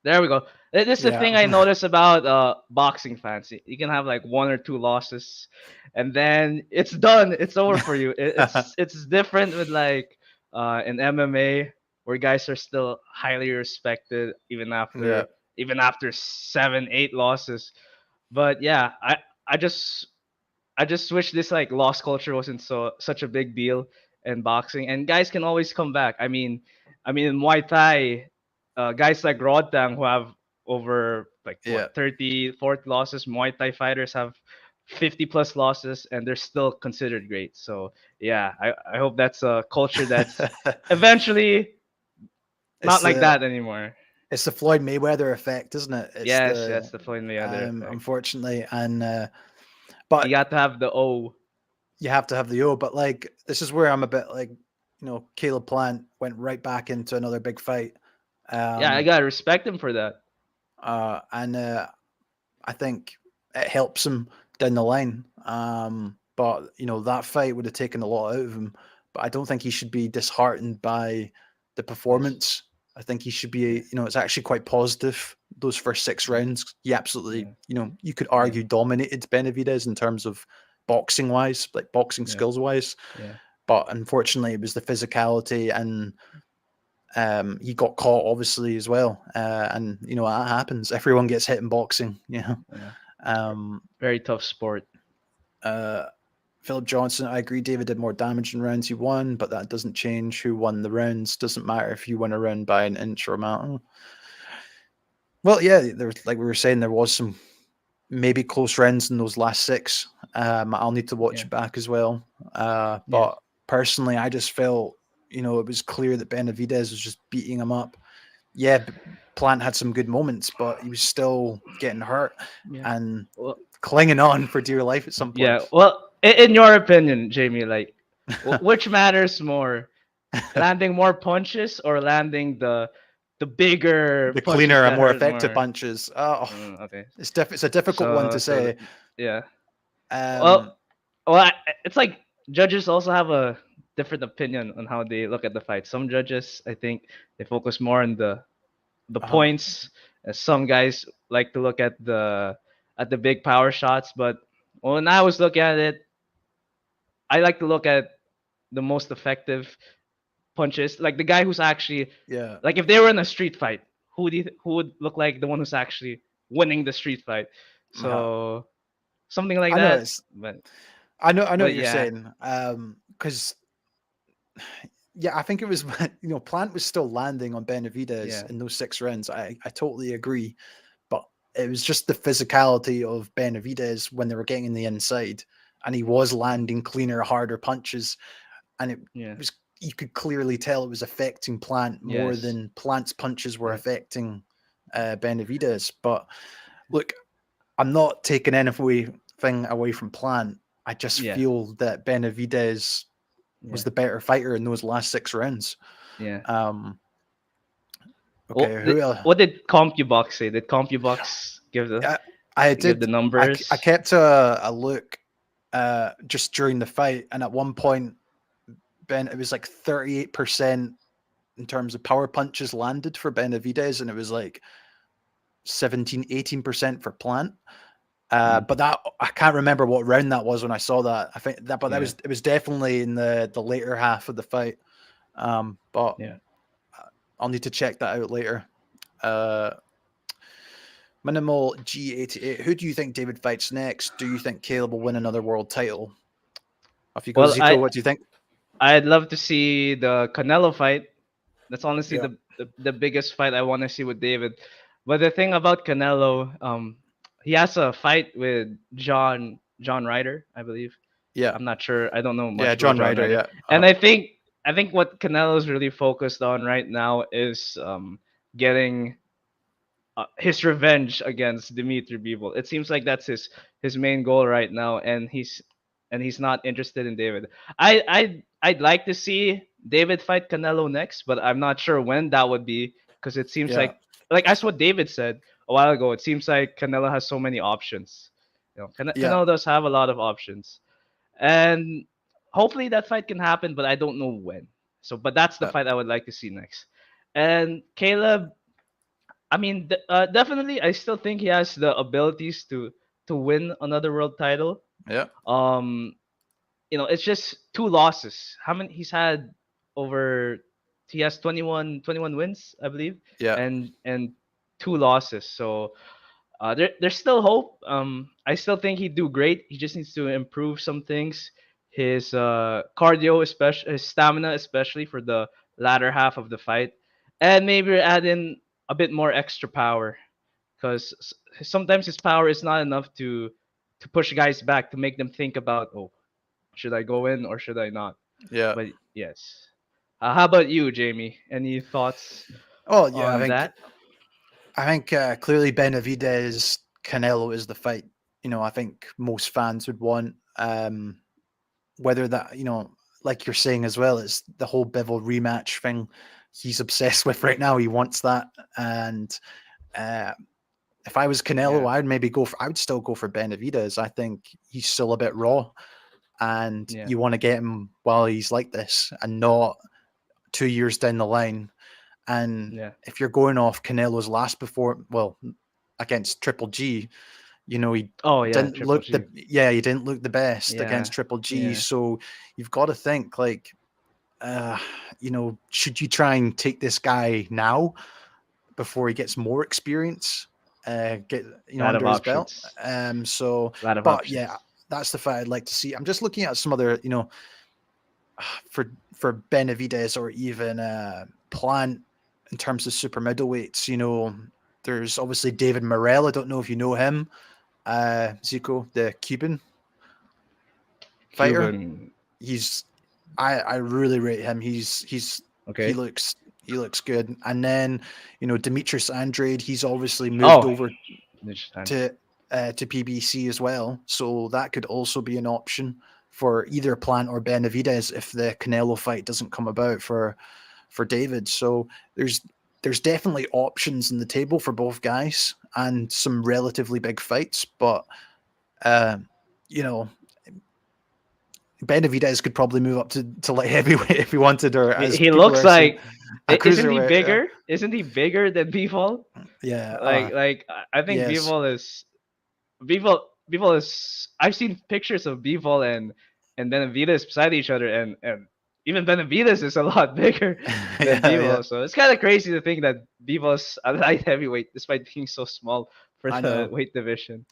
Speaker 1: There we go. This is the
Speaker 2: yeah,
Speaker 1: thing I notice about boxing fans. You can have like one or two losses, and then it's done. It's over for you. It's different with like in MMA where guys are still highly respected
Speaker 2: yeah.
Speaker 1: even after 7 8 losses. But yeah, I just I just wish this like loss culture wasn't such a big deal in boxing, and guys can always come back. I mean in Muay Thai, guys like Rodtang who have over like
Speaker 2: Yeah.
Speaker 1: what 30, 40 losses. Muay Thai fighters have 50 plus losses, and they're still considered great. So yeah, I hope that's a culture that's eventually
Speaker 2: it's
Speaker 1: not like
Speaker 2: the
Speaker 1: that anymore.
Speaker 2: it's the Floyd Mayweather effect, isn't it? It's
Speaker 1: Yes,
Speaker 2: the
Speaker 1: that's the Floyd Mayweather effect.
Speaker 2: unfortunately, and
Speaker 1: You
Speaker 2: but
Speaker 1: got to have the O.
Speaker 2: you have to have the O. But like this is where I'm a bit like, Caleb Plant went right back into another big fight,
Speaker 1: Yeah, I
Speaker 2: um,
Speaker 1: gotta respect him for that.
Speaker 2: and I think it helps him down the line. But that fight would have taken a lot out of him. But I don't think he should be disheartened by the
Speaker 1: Yes.
Speaker 2: performance. I think he should be,
Speaker 1: Yeah.
Speaker 2: it's actually quite positive. Those first six
Speaker 1: Yeah.
Speaker 2: rounds, he absolutely,
Speaker 1: Yeah.
Speaker 2: you could
Speaker 1: Yeah.
Speaker 2: argue dominated Benavidez in terms of boxing wise, like boxing
Speaker 1: Yeah.
Speaker 2: skills wise.
Speaker 1: Yeah.
Speaker 2: But unfortunately, it was the physicality, and he got caught obviously as well. And that happens. Everyone gets hit in boxing.
Speaker 1: Yeah.
Speaker 2: Um,
Speaker 1: Very tough sport.
Speaker 2: uh, Philip Johnson, I agree. David did more damage in rounds he won, but that doesn't change who won the rounds. Doesn't matter if you win a round by an inch or a mile. Well, yeah, there's like we were saying, there was some maybe close rounds in those last six. I'll need to watch
Speaker 1: Yeah.
Speaker 2: it back as well.
Speaker 1: Yeah.
Speaker 2: But personally, I just felt, it was clear that Benavidez was just beating him up. Yeah, Plant had some good moments, but he was still getting hurt
Speaker 1: Yeah.
Speaker 2: and
Speaker 1: Well,
Speaker 2: clinging on for dear life at some
Speaker 1: yeah.
Speaker 2: points.
Speaker 1: Well, in your opinion, Jamie, like, which matters more, landing more punches or landing the bigger
Speaker 2: The
Speaker 1: punches
Speaker 2: cleaner and
Speaker 1: that
Speaker 2: more
Speaker 1: hurt
Speaker 2: effective
Speaker 1: more?
Speaker 2: punches. Oh,
Speaker 1: Okay.
Speaker 2: it's a difficult one to
Speaker 1: So
Speaker 2: say.
Speaker 1: yeah.
Speaker 2: Um,
Speaker 1: Well, it's like judges also have a different opinion on how they look at the fight. Some judges, I think, they focus more on the
Speaker 2: Uh-huh.
Speaker 1: points. Some guys like to look at the big power shots, but when I was looking at it, I like to look at the most effective punches. Like the guy who's actually
Speaker 2: Yeah.
Speaker 1: like if they were in a street fight, who would look like the one who's actually winning the street fight?
Speaker 2: Uh-huh.
Speaker 1: So something like
Speaker 2: I know
Speaker 1: that.
Speaker 2: it's
Speaker 1: But
Speaker 2: I know what
Speaker 1: but
Speaker 2: you're
Speaker 1: yeah,
Speaker 2: saying. Because yeah, I think it was Plant was still landing on Benavidez
Speaker 1: yeah,
Speaker 2: in those 6 rounds. I totally agree, but it was just the physicality of Benavidez when they were getting in the inside, and he was landing cleaner, harder punches, and it
Speaker 1: yeah,
Speaker 2: was you could clearly tell it was affecting Plant more
Speaker 1: yes,
Speaker 2: than Plant's punches were
Speaker 1: yeah,
Speaker 2: affecting Benavidez. But look, I'm not taking anything away from Plant. I just
Speaker 1: yeah,
Speaker 2: feel that Benavidez was
Speaker 1: yeah,
Speaker 2: the better fighter in those last 6 rounds.
Speaker 1: yeah.
Speaker 2: Um, okay, who else?
Speaker 1: What did CompuBox say? Did CompuBox
Speaker 2: I, I
Speaker 1: give the
Speaker 2: did. I
Speaker 1: numbers?
Speaker 2: kept a look just during the fight, and at one point, it was like 38% in terms of power punches landed for Benavidez, and it was like 17, 18% for Plant.
Speaker 1: Mm,
Speaker 2: But that I can't remember what round that was when I saw that. I think that, but that
Speaker 1: yeah,
Speaker 2: was it was definitely in the later half of the fight. But
Speaker 1: yeah.
Speaker 2: I'll need to check that out later. Uh, Minimal G88. Who do you think David fights next? Do you think Caleb will win another world title? Off you go,
Speaker 1: Well,
Speaker 2: Zico. What do you think?
Speaker 1: I'd love to see the Canelo fight. That's honestly
Speaker 2: Yeah.
Speaker 1: the biggest fight I want to see with David. But the thing about Canelo, he has a fight with John Ryder, I believe.
Speaker 2: Yeah.
Speaker 1: I'm not sure. I don't know
Speaker 2: Yeah.
Speaker 1: much about
Speaker 2: John
Speaker 1: John
Speaker 2: Ryder.
Speaker 1: Ryder.
Speaker 2: Yeah.
Speaker 1: And I think what Canelo's really focused on right now is getting his revenge against Dimitri Bivol. It seems like that's his main goal right now, and he's not interested in David. I'd like to see David fight Canelo next, but I'm not sure when that would be because it seems
Speaker 2: Yeah.
Speaker 1: like that's what David said a while ago. It seems like Canelo has so many options.
Speaker 2: Yeah.
Speaker 1: Canelo does have a lot of options, and hopefully that fight can happen, but I don't know when. So, but that's the
Speaker 2: Yeah.
Speaker 1: fight I would like to see next. And Caleb, I mean, definitely, I still think he has the abilities to win another world title.
Speaker 2: Yeah.
Speaker 1: Um, it's just two losses. How many he's had over? He has 21 wins, I believe,
Speaker 2: Yeah.
Speaker 1: and two losses. So there's still hope. I still think he'd do great. He just needs to improve some things. His cardio, especially his stamina, especially for the latter half of the fight, and maybe add in a bit more extra power, because sometimes his power is not enough to push guys back to make them think about, oh, should I go in or should I not?
Speaker 2: Yeah.
Speaker 1: But yes. How about you, Jamie? Any thoughts
Speaker 2: Oh yeah.
Speaker 1: on that?
Speaker 2: I think clearly Benavidez Canelo is the fight. I think most fans would want. Whether that like you're saying as well, it's the whole Bivol rematch thing. He's obsessed with right now. He wants that, and uh, if I was
Speaker 1: Yeah,
Speaker 2: Canelo, I'd maybe go for. I would still go for Benavidez. I think he's still a bit raw, and
Speaker 1: yeah,
Speaker 2: you want to get him while he's like this, and not 2 years down the line. And
Speaker 1: yeah.
Speaker 2: if you're going off Canelo's last against Triple G, he
Speaker 1: Oh yeah,
Speaker 2: didn't
Speaker 1: Triple
Speaker 2: look
Speaker 1: G.
Speaker 2: he didn't look the best
Speaker 1: Yeah,
Speaker 2: against Triple G.
Speaker 1: yeah,
Speaker 2: So you've got to think like, uh, should you try and take this guy now before he gets more experience, get
Speaker 1: lot of
Speaker 2: under his belt?
Speaker 1: options.
Speaker 2: So,
Speaker 1: Lot of
Speaker 2: but yeah,
Speaker 1: options.
Speaker 2: that's the fight I'd like to see. I'm just looking at some other, for Benavides or even Plant in terms of super middleweights. There's obviously David Morrell. I don't know if you know him. Zico, the Cuban fighter.
Speaker 1: Cuban.
Speaker 2: He's I really rate him. He
Speaker 1: Okay.
Speaker 2: looks he looks good. And then Demetrius Andrade. He's obviously moved
Speaker 1: Oh,
Speaker 2: over
Speaker 1: Liechtenstein.
Speaker 2: to PBC as well, so that could also be an option for either Plant or Benavidez if the Canelo fight doesn't come about for David. So there's definitely options in the table for both guys and some relatively big fights, but uh, you know Benavidez could probably move up to light heavyweight if he wanted, or
Speaker 1: He,
Speaker 2: as
Speaker 1: he
Speaker 2: people
Speaker 1: looks
Speaker 2: are saying,
Speaker 1: like,
Speaker 2: a
Speaker 1: isn't he
Speaker 2: cruiserweight.
Speaker 1: bigger? Isn't he bigger than Bivol?
Speaker 2: Yeah.
Speaker 1: I think
Speaker 2: Yes.
Speaker 1: Bivol is. I've seen pictures of Bivol and Benavidez beside each other, and even Benavidez is a lot bigger than
Speaker 2: Yeah. Yeah.
Speaker 1: Bivol. So it's kind of crazy to think that Bivol's a light heavyweight despite being so small for
Speaker 2: I
Speaker 1: the
Speaker 2: know.
Speaker 1: weight division.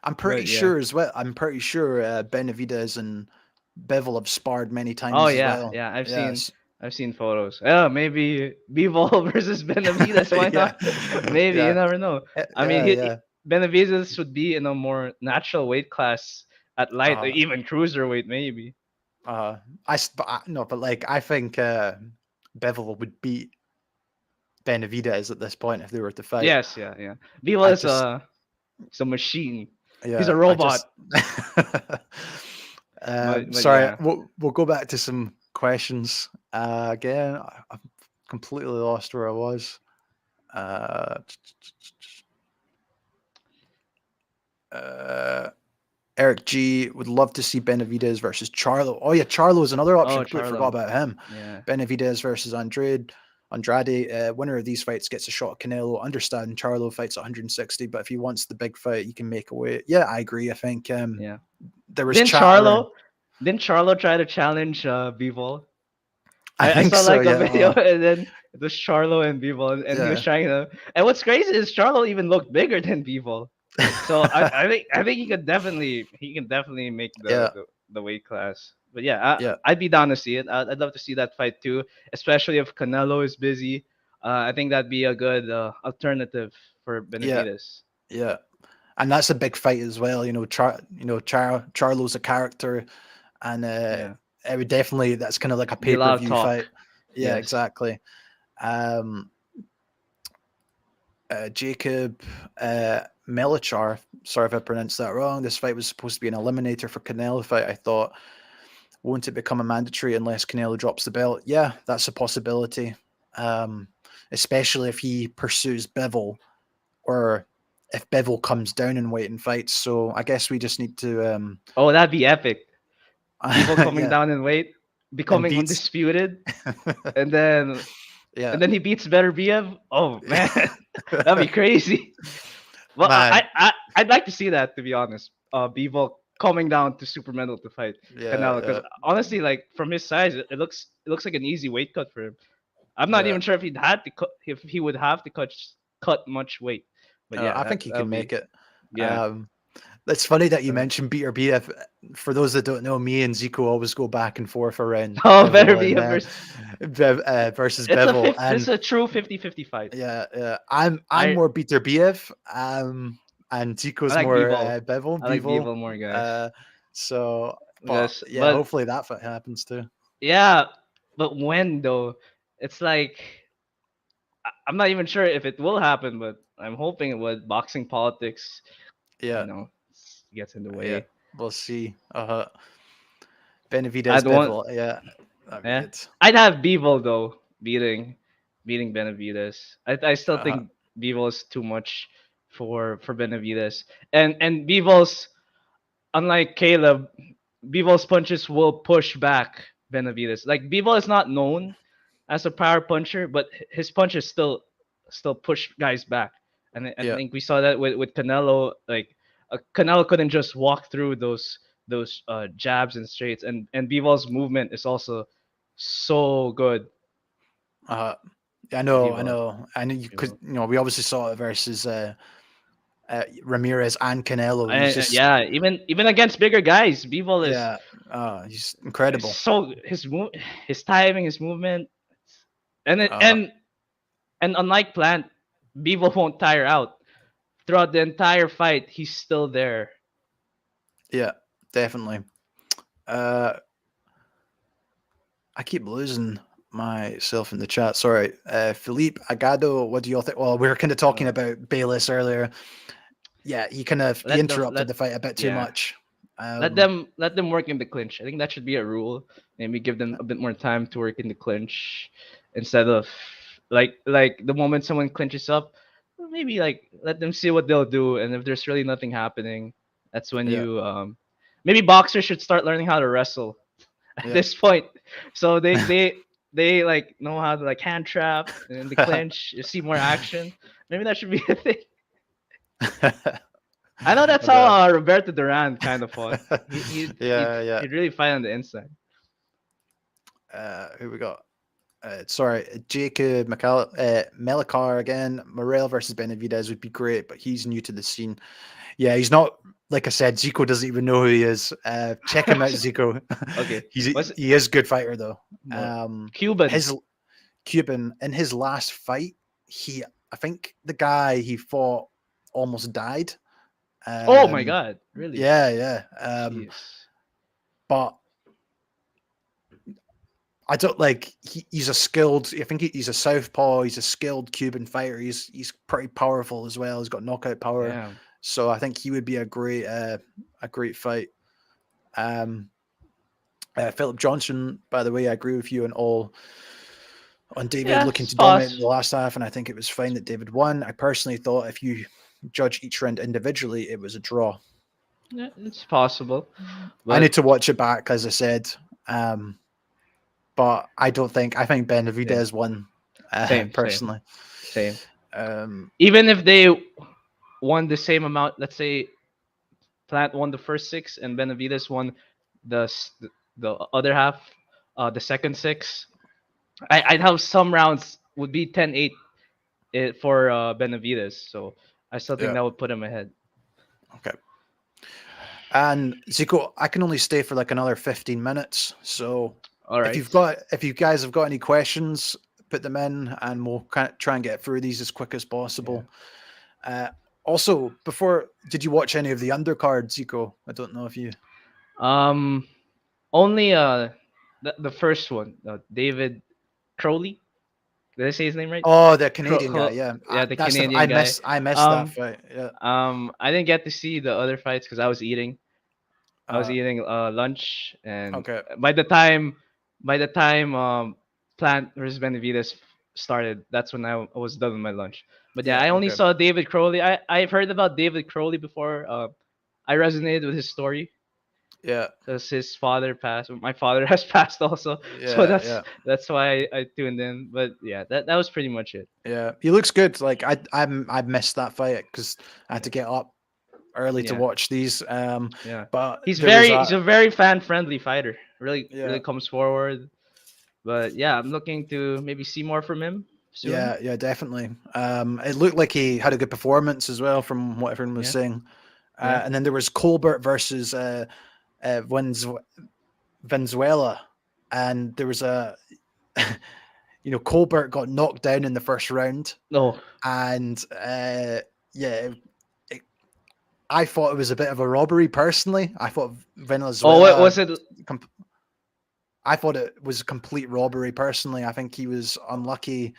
Speaker 2: I'm pretty
Speaker 1: But yeah.
Speaker 2: sure as well. I'm pretty sure Benavidez and Bevel have sparred many
Speaker 1: Oh
Speaker 2: times as
Speaker 1: yeah,
Speaker 2: well.
Speaker 1: yeah.
Speaker 2: Yes.
Speaker 1: I've seen photos. Oh, maybe Bivol versus Benavidez. Why
Speaker 2: Yeah.
Speaker 1: not? Maybe you
Speaker 2: Yeah.
Speaker 1: never know. I mean,
Speaker 2: Yeah. Yeah.
Speaker 1: Benavidez would be in a more natural weight class at light, or
Speaker 2: Uh,
Speaker 1: even cruiserweight, maybe.
Speaker 2: no, but like I think Bevel would beat Benavidez at this point if they were to fight.
Speaker 1: Yes, yeah, yeah. Bivol
Speaker 2: I
Speaker 1: is
Speaker 2: just
Speaker 1: a machine. He's
Speaker 2: yeah,
Speaker 1: a
Speaker 2: I
Speaker 1: robot.
Speaker 2: just
Speaker 1: But
Speaker 2: sorry,
Speaker 1: yeah.
Speaker 2: we'll go back to some questions. Again, I've completely lost where I was. Uh, uh, Eric G would love to see Benavidez versus Charlo. Oh yeah, Charlo is another option.
Speaker 1: Oh,
Speaker 2: Completely forgot
Speaker 1: Charlo.
Speaker 2: about him.
Speaker 1: Yeah.
Speaker 2: Benavidez versus Andrade. Winner of these fights gets a shot at Canelo. Understand Charlo fights 160, but if he wants the big fight, he can make a way. Yeah, I agree. I think
Speaker 1: Yeah.
Speaker 2: there was
Speaker 1: Didn't
Speaker 2: chat around.
Speaker 1: Charlo didn't Charlo try to challenge Bivol?
Speaker 2: I
Speaker 1: I
Speaker 2: think
Speaker 1: saw
Speaker 2: so.
Speaker 1: like a
Speaker 2: Yeah.
Speaker 1: video, and then it was Charlo and Bivol, and he was
Speaker 2: Yeah.
Speaker 1: trying to. And what's crazy is Charlo even looked bigger than Bivol. So I think he can definitely make
Speaker 2: Yeah.
Speaker 1: the weight class. But yeah,
Speaker 2: Yeah.
Speaker 1: I'd be down to see it. I'd love to see that fight too, especially if Canelo is busy. I think that'd be a good alternative for
Speaker 2: Yeah.
Speaker 1: Benavidez.
Speaker 2: Yeah. And that's a big fight as well. Charlo's a character, and
Speaker 1: Yeah,
Speaker 2: it would definitely that's kind of like a
Speaker 1: be
Speaker 2: pay
Speaker 1: a
Speaker 2: per
Speaker 1: lot of
Speaker 2: view
Speaker 1: talk.
Speaker 2: fight. Yeah,
Speaker 1: Yes.
Speaker 2: exactly. Um, Jacob Melichar, sorry if I pronounced that wrong. This fight was supposed to be an eliminator for Canelo fight. I thought, won't it become a mandatory unless Canelo drops the belt? Yeah, that's a possibility. Um, Especially if he pursues Bivol, or if Bivol comes down in weight and fights. So I guess we just need to
Speaker 1: Oh, that'd be epic. Bivol coming
Speaker 2: yeah,
Speaker 1: down in weight,
Speaker 2: and
Speaker 1: becoming
Speaker 2: beats
Speaker 1: undisputed, and then
Speaker 2: yeah,
Speaker 1: he beats Better BF. Oh man, that'd be crazy. Well,
Speaker 2: man,
Speaker 1: I'd like to see that, to be honest. Bivol coming down to super metal to fight
Speaker 2: yeah,
Speaker 1: Canelo, because honestly, like from his size, it looks like an easy weight cut for him. I'm not
Speaker 2: yeah.
Speaker 1: even sure if if he would have to cut much weight. But yeah,
Speaker 2: I think he
Speaker 1: that
Speaker 2: can
Speaker 1: would
Speaker 2: make
Speaker 1: be,
Speaker 2: it.
Speaker 1: yeah.
Speaker 2: Um, it's funny that you
Speaker 1: Uh,
Speaker 2: mentioned Beater BF. For those that don't know, me and Zico always go back and forth around
Speaker 1: oh, Better
Speaker 2: Bevel and
Speaker 1: BF versus
Speaker 2: versus Bevel,
Speaker 1: it's
Speaker 2: and
Speaker 1: a true 50-50 fight.
Speaker 2: yeah, I'm
Speaker 1: I
Speaker 2: more Beater BF, and
Speaker 1: I
Speaker 2: Zico's
Speaker 1: like
Speaker 2: more
Speaker 1: Bivol. I like
Speaker 2: Bevel.
Speaker 1: Bivol more, guys.
Speaker 2: Uh, so, but
Speaker 1: Yes,
Speaker 2: yeah,
Speaker 1: but
Speaker 2: hopefully that fight happens too.
Speaker 1: yeah, but when though? It's like I'm not even sure if it will happen, but I'm hoping it would. Boxing politics,
Speaker 2: Yeah,
Speaker 1: gets in the
Speaker 2: yeah,
Speaker 1: way.
Speaker 2: we'll see. Benavidez
Speaker 1: I'd want,
Speaker 2: Bevel, yeah, that'd be
Speaker 1: yeah,
Speaker 2: good.
Speaker 1: I'd have Bivol though beating Benavidez. I still
Speaker 2: Uh,
Speaker 1: think Bivol is too much for Benavidez, and Bivol's, unlike Caleb, Bivol's punches will push back Benavidez. Like Bivol is not known as a power puncher, but his punches still push guys back. And I
Speaker 2: yeah,
Speaker 1: think we saw that with Canelo. Like Canelo couldn't just walk through those jabs and straights, and Bivol's movement is also so good.
Speaker 2: uh, I
Speaker 1: Bivol,
Speaker 2: know, and you because
Speaker 1: Bivol.
Speaker 2: we obviously saw it versus Ramirez and Canelo. He's just
Speaker 1: Yeah, even against bigger guys, Bivol
Speaker 2: yeah, he's
Speaker 1: is
Speaker 2: incredible.
Speaker 1: so his timing, his movement, and it,
Speaker 2: Uh,
Speaker 1: and unlike Plant, Bivol won't tire out throughout the entire fight. He's still there.
Speaker 2: yeah, definitely. Uh, I keep losing myself in the chat. Sorry, Philippe Agado. What do you all think? Well, we were kind of talking
Speaker 1: Uh,
Speaker 2: about Bayless earlier. Yeah, he interrupted
Speaker 1: let
Speaker 2: the fight a bit too
Speaker 1: yeah,
Speaker 2: much. Um,
Speaker 1: let them work in the clinch. I think that should be a rule. Maybe give them a bit more time to work in the clinch instead of like the moment someone clinches up, maybe like let them see what they'll do, and if there's really nothing happening, that's when
Speaker 2: yeah,
Speaker 1: you maybe boxers should start learning how to wrestle. at
Speaker 2: Yeah.
Speaker 1: this point. So they like know how to like hand trap and the clinch. You see more action. Maybe that should be a thing. I know that's how
Speaker 2: But,
Speaker 1: Roberto Duran kind of fought.
Speaker 2: yeah, yeah.
Speaker 1: He'd really fight on the inside.
Speaker 2: Who we got? Sorry, Jacob Melikar again. Morel versus Benavidez would be great, but he's new to the scene. Yeah, he's not. Like I said, Zico doesn't even know who he is. Check him out, Zico.
Speaker 1: Okay, what's it?
Speaker 2: He is a good fighter though.
Speaker 1: Cuban?
Speaker 2: His Cuban in his last fight, I think the guy he fought almost died.
Speaker 1: Oh my God! Really?
Speaker 2: Yeah, yeah.
Speaker 1: Jeez.
Speaker 2: But I don't like. He's a skilled. I think he's a southpaw. He's a skilled Cuban fighter. He's pretty powerful as well. He's got knockout power.
Speaker 1: Yeah.
Speaker 2: So I think he would be a great fight. Philip Johnson, by the way, I agree with you on David
Speaker 1: Yeah,
Speaker 2: looking
Speaker 1: it's
Speaker 2: to dominate in
Speaker 1: pause.
Speaker 2: the last half, and I think it was fine that David won. I personally thought if you judge each round individually, it was a draw.
Speaker 1: Yeah, it's possible.
Speaker 2: I
Speaker 1: But
Speaker 2: need to watch it back, as I said, but I think
Speaker 1: same,
Speaker 2: Benavidez won
Speaker 1: same,
Speaker 2: personally.
Speaker 1: same.
Speaker 2: Um,
Speaker 1: Even if they won the same amount, let's say Plant won the first six and Benavides won the s- the other half, the second six. I'd have some rounds would be 10-8 for Benavides. So I still think
Speaker 2: yeah.
Speaker 1: that would put him ahead.
Speaker 2: Okay. And Zico, I can only stay for like another 15 minutes. So
Speaker 1: All right.
Speaker 2: if you guys have got any questions, put them in and we'll kind of try and get through these as quick as possible. Also, did you watch any of the undercard, Zico? I don't know if you.
Speaker 1: Only the first one, David Crowley. Did I say his name right?
Speaker 2: Oh, the Canadian guy, yeah.
Speaker 1: Yeah, the
Speaker 2: That's
Speaker 1: Canadian guy.
Speaker 2: I missed that
Speaker 1: Um,
Speaker 2: fight. Yeah.
Speaker 1: I didn't get to see the other fights because I was eating. I was
Speaker 2: Uh,
Speaker 1: eating lunch, and
Speaker 2: okay.
Speaker 1: by the time Plant versus Benavides started, that's when I was done with my lunch. But yeah,
Speaker 2: Yeah.
Speaker 1: I only
Speaker 2: Okay.
Speaker 1: saw David Crowley. I've heard about David Crowley before. I resonated with his story
Speaker 2: Yeah.
Speaker 1: because his father passed. My father has passed also, so
Speaker 2: Yeah. Yeah.
Speaker 1: that's why I tuned in. But yeah, that was pretty much it.
Speaker 2: Yeah. He looks good. Like I missed that fight because I had to get up early to
Speaker 1: Yeah,
Speaker 2: watch these.
Speaker 1: yeah.
Speaker 2: But
Speaker 1: He's
Speaker 2: there was
Speaker 1: he's a very fan friendly fighter. Really
Speaker 2: yeah.
Speaker 1: comes forward. But yeah, I'm looking to maybe see more from him soon.
Speaker 2: Yeah, definitely. It looked like he had a good performance as well, from what everyone was
Speaker 1: Yeah,
Speaker 2: saying.
Speaker 1: yeah.
Speaker 2: And then there was Colbert versus Venezuela, and there was Colbert got knocked down in the first round,
Speaker 1: No.
Speaker 2: and yeah, I thought it was a bit of a robbery personally. I thought
Speaker 1: Oh, what
Speaker 2: Venezuela.
Speaker 1: was it?
Speaker 2: I thought it was a complete robbery personally. I think he was unlucky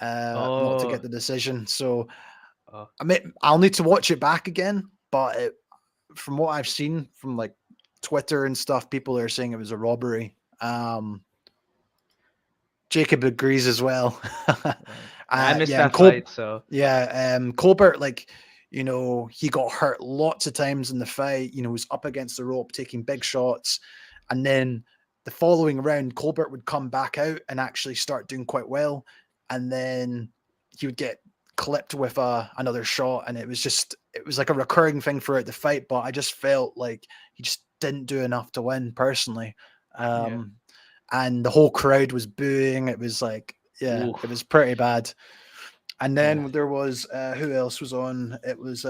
Speaker 2: not to
Speaker 1: Oh,
Speaker 2: get the decision. So
Speaker 1: oh,
Speaker 2: I mean, I'll need to watch it back again. But from what I've seen from like Twitter and stuff, people are saying it was a robbery. Jacob agrees as well.
Speaker 1: I missed
Speaker 2: Yeah, and
Speaker 1: that fight. So
Speaker 2: Colbert, like, he got hurt lots of times in the fight. Was up against the rope, taking big shots, and then the following round, Colbert would come back out and actually start doing quite well, and then he would get clipped with another shot, and it was like a recurring thing throughout the fight. But I just felt like he just didn't do enough to win personally.
Speaker 1: yeah.
Speaker 2: And the whole crowd was booing. It was like, yeah,
Speaker 1: Oof.
Speaker 2: it was pretty bad. And
Speaker 1: Yeah.
Speaker 2: then there was who else was on? It was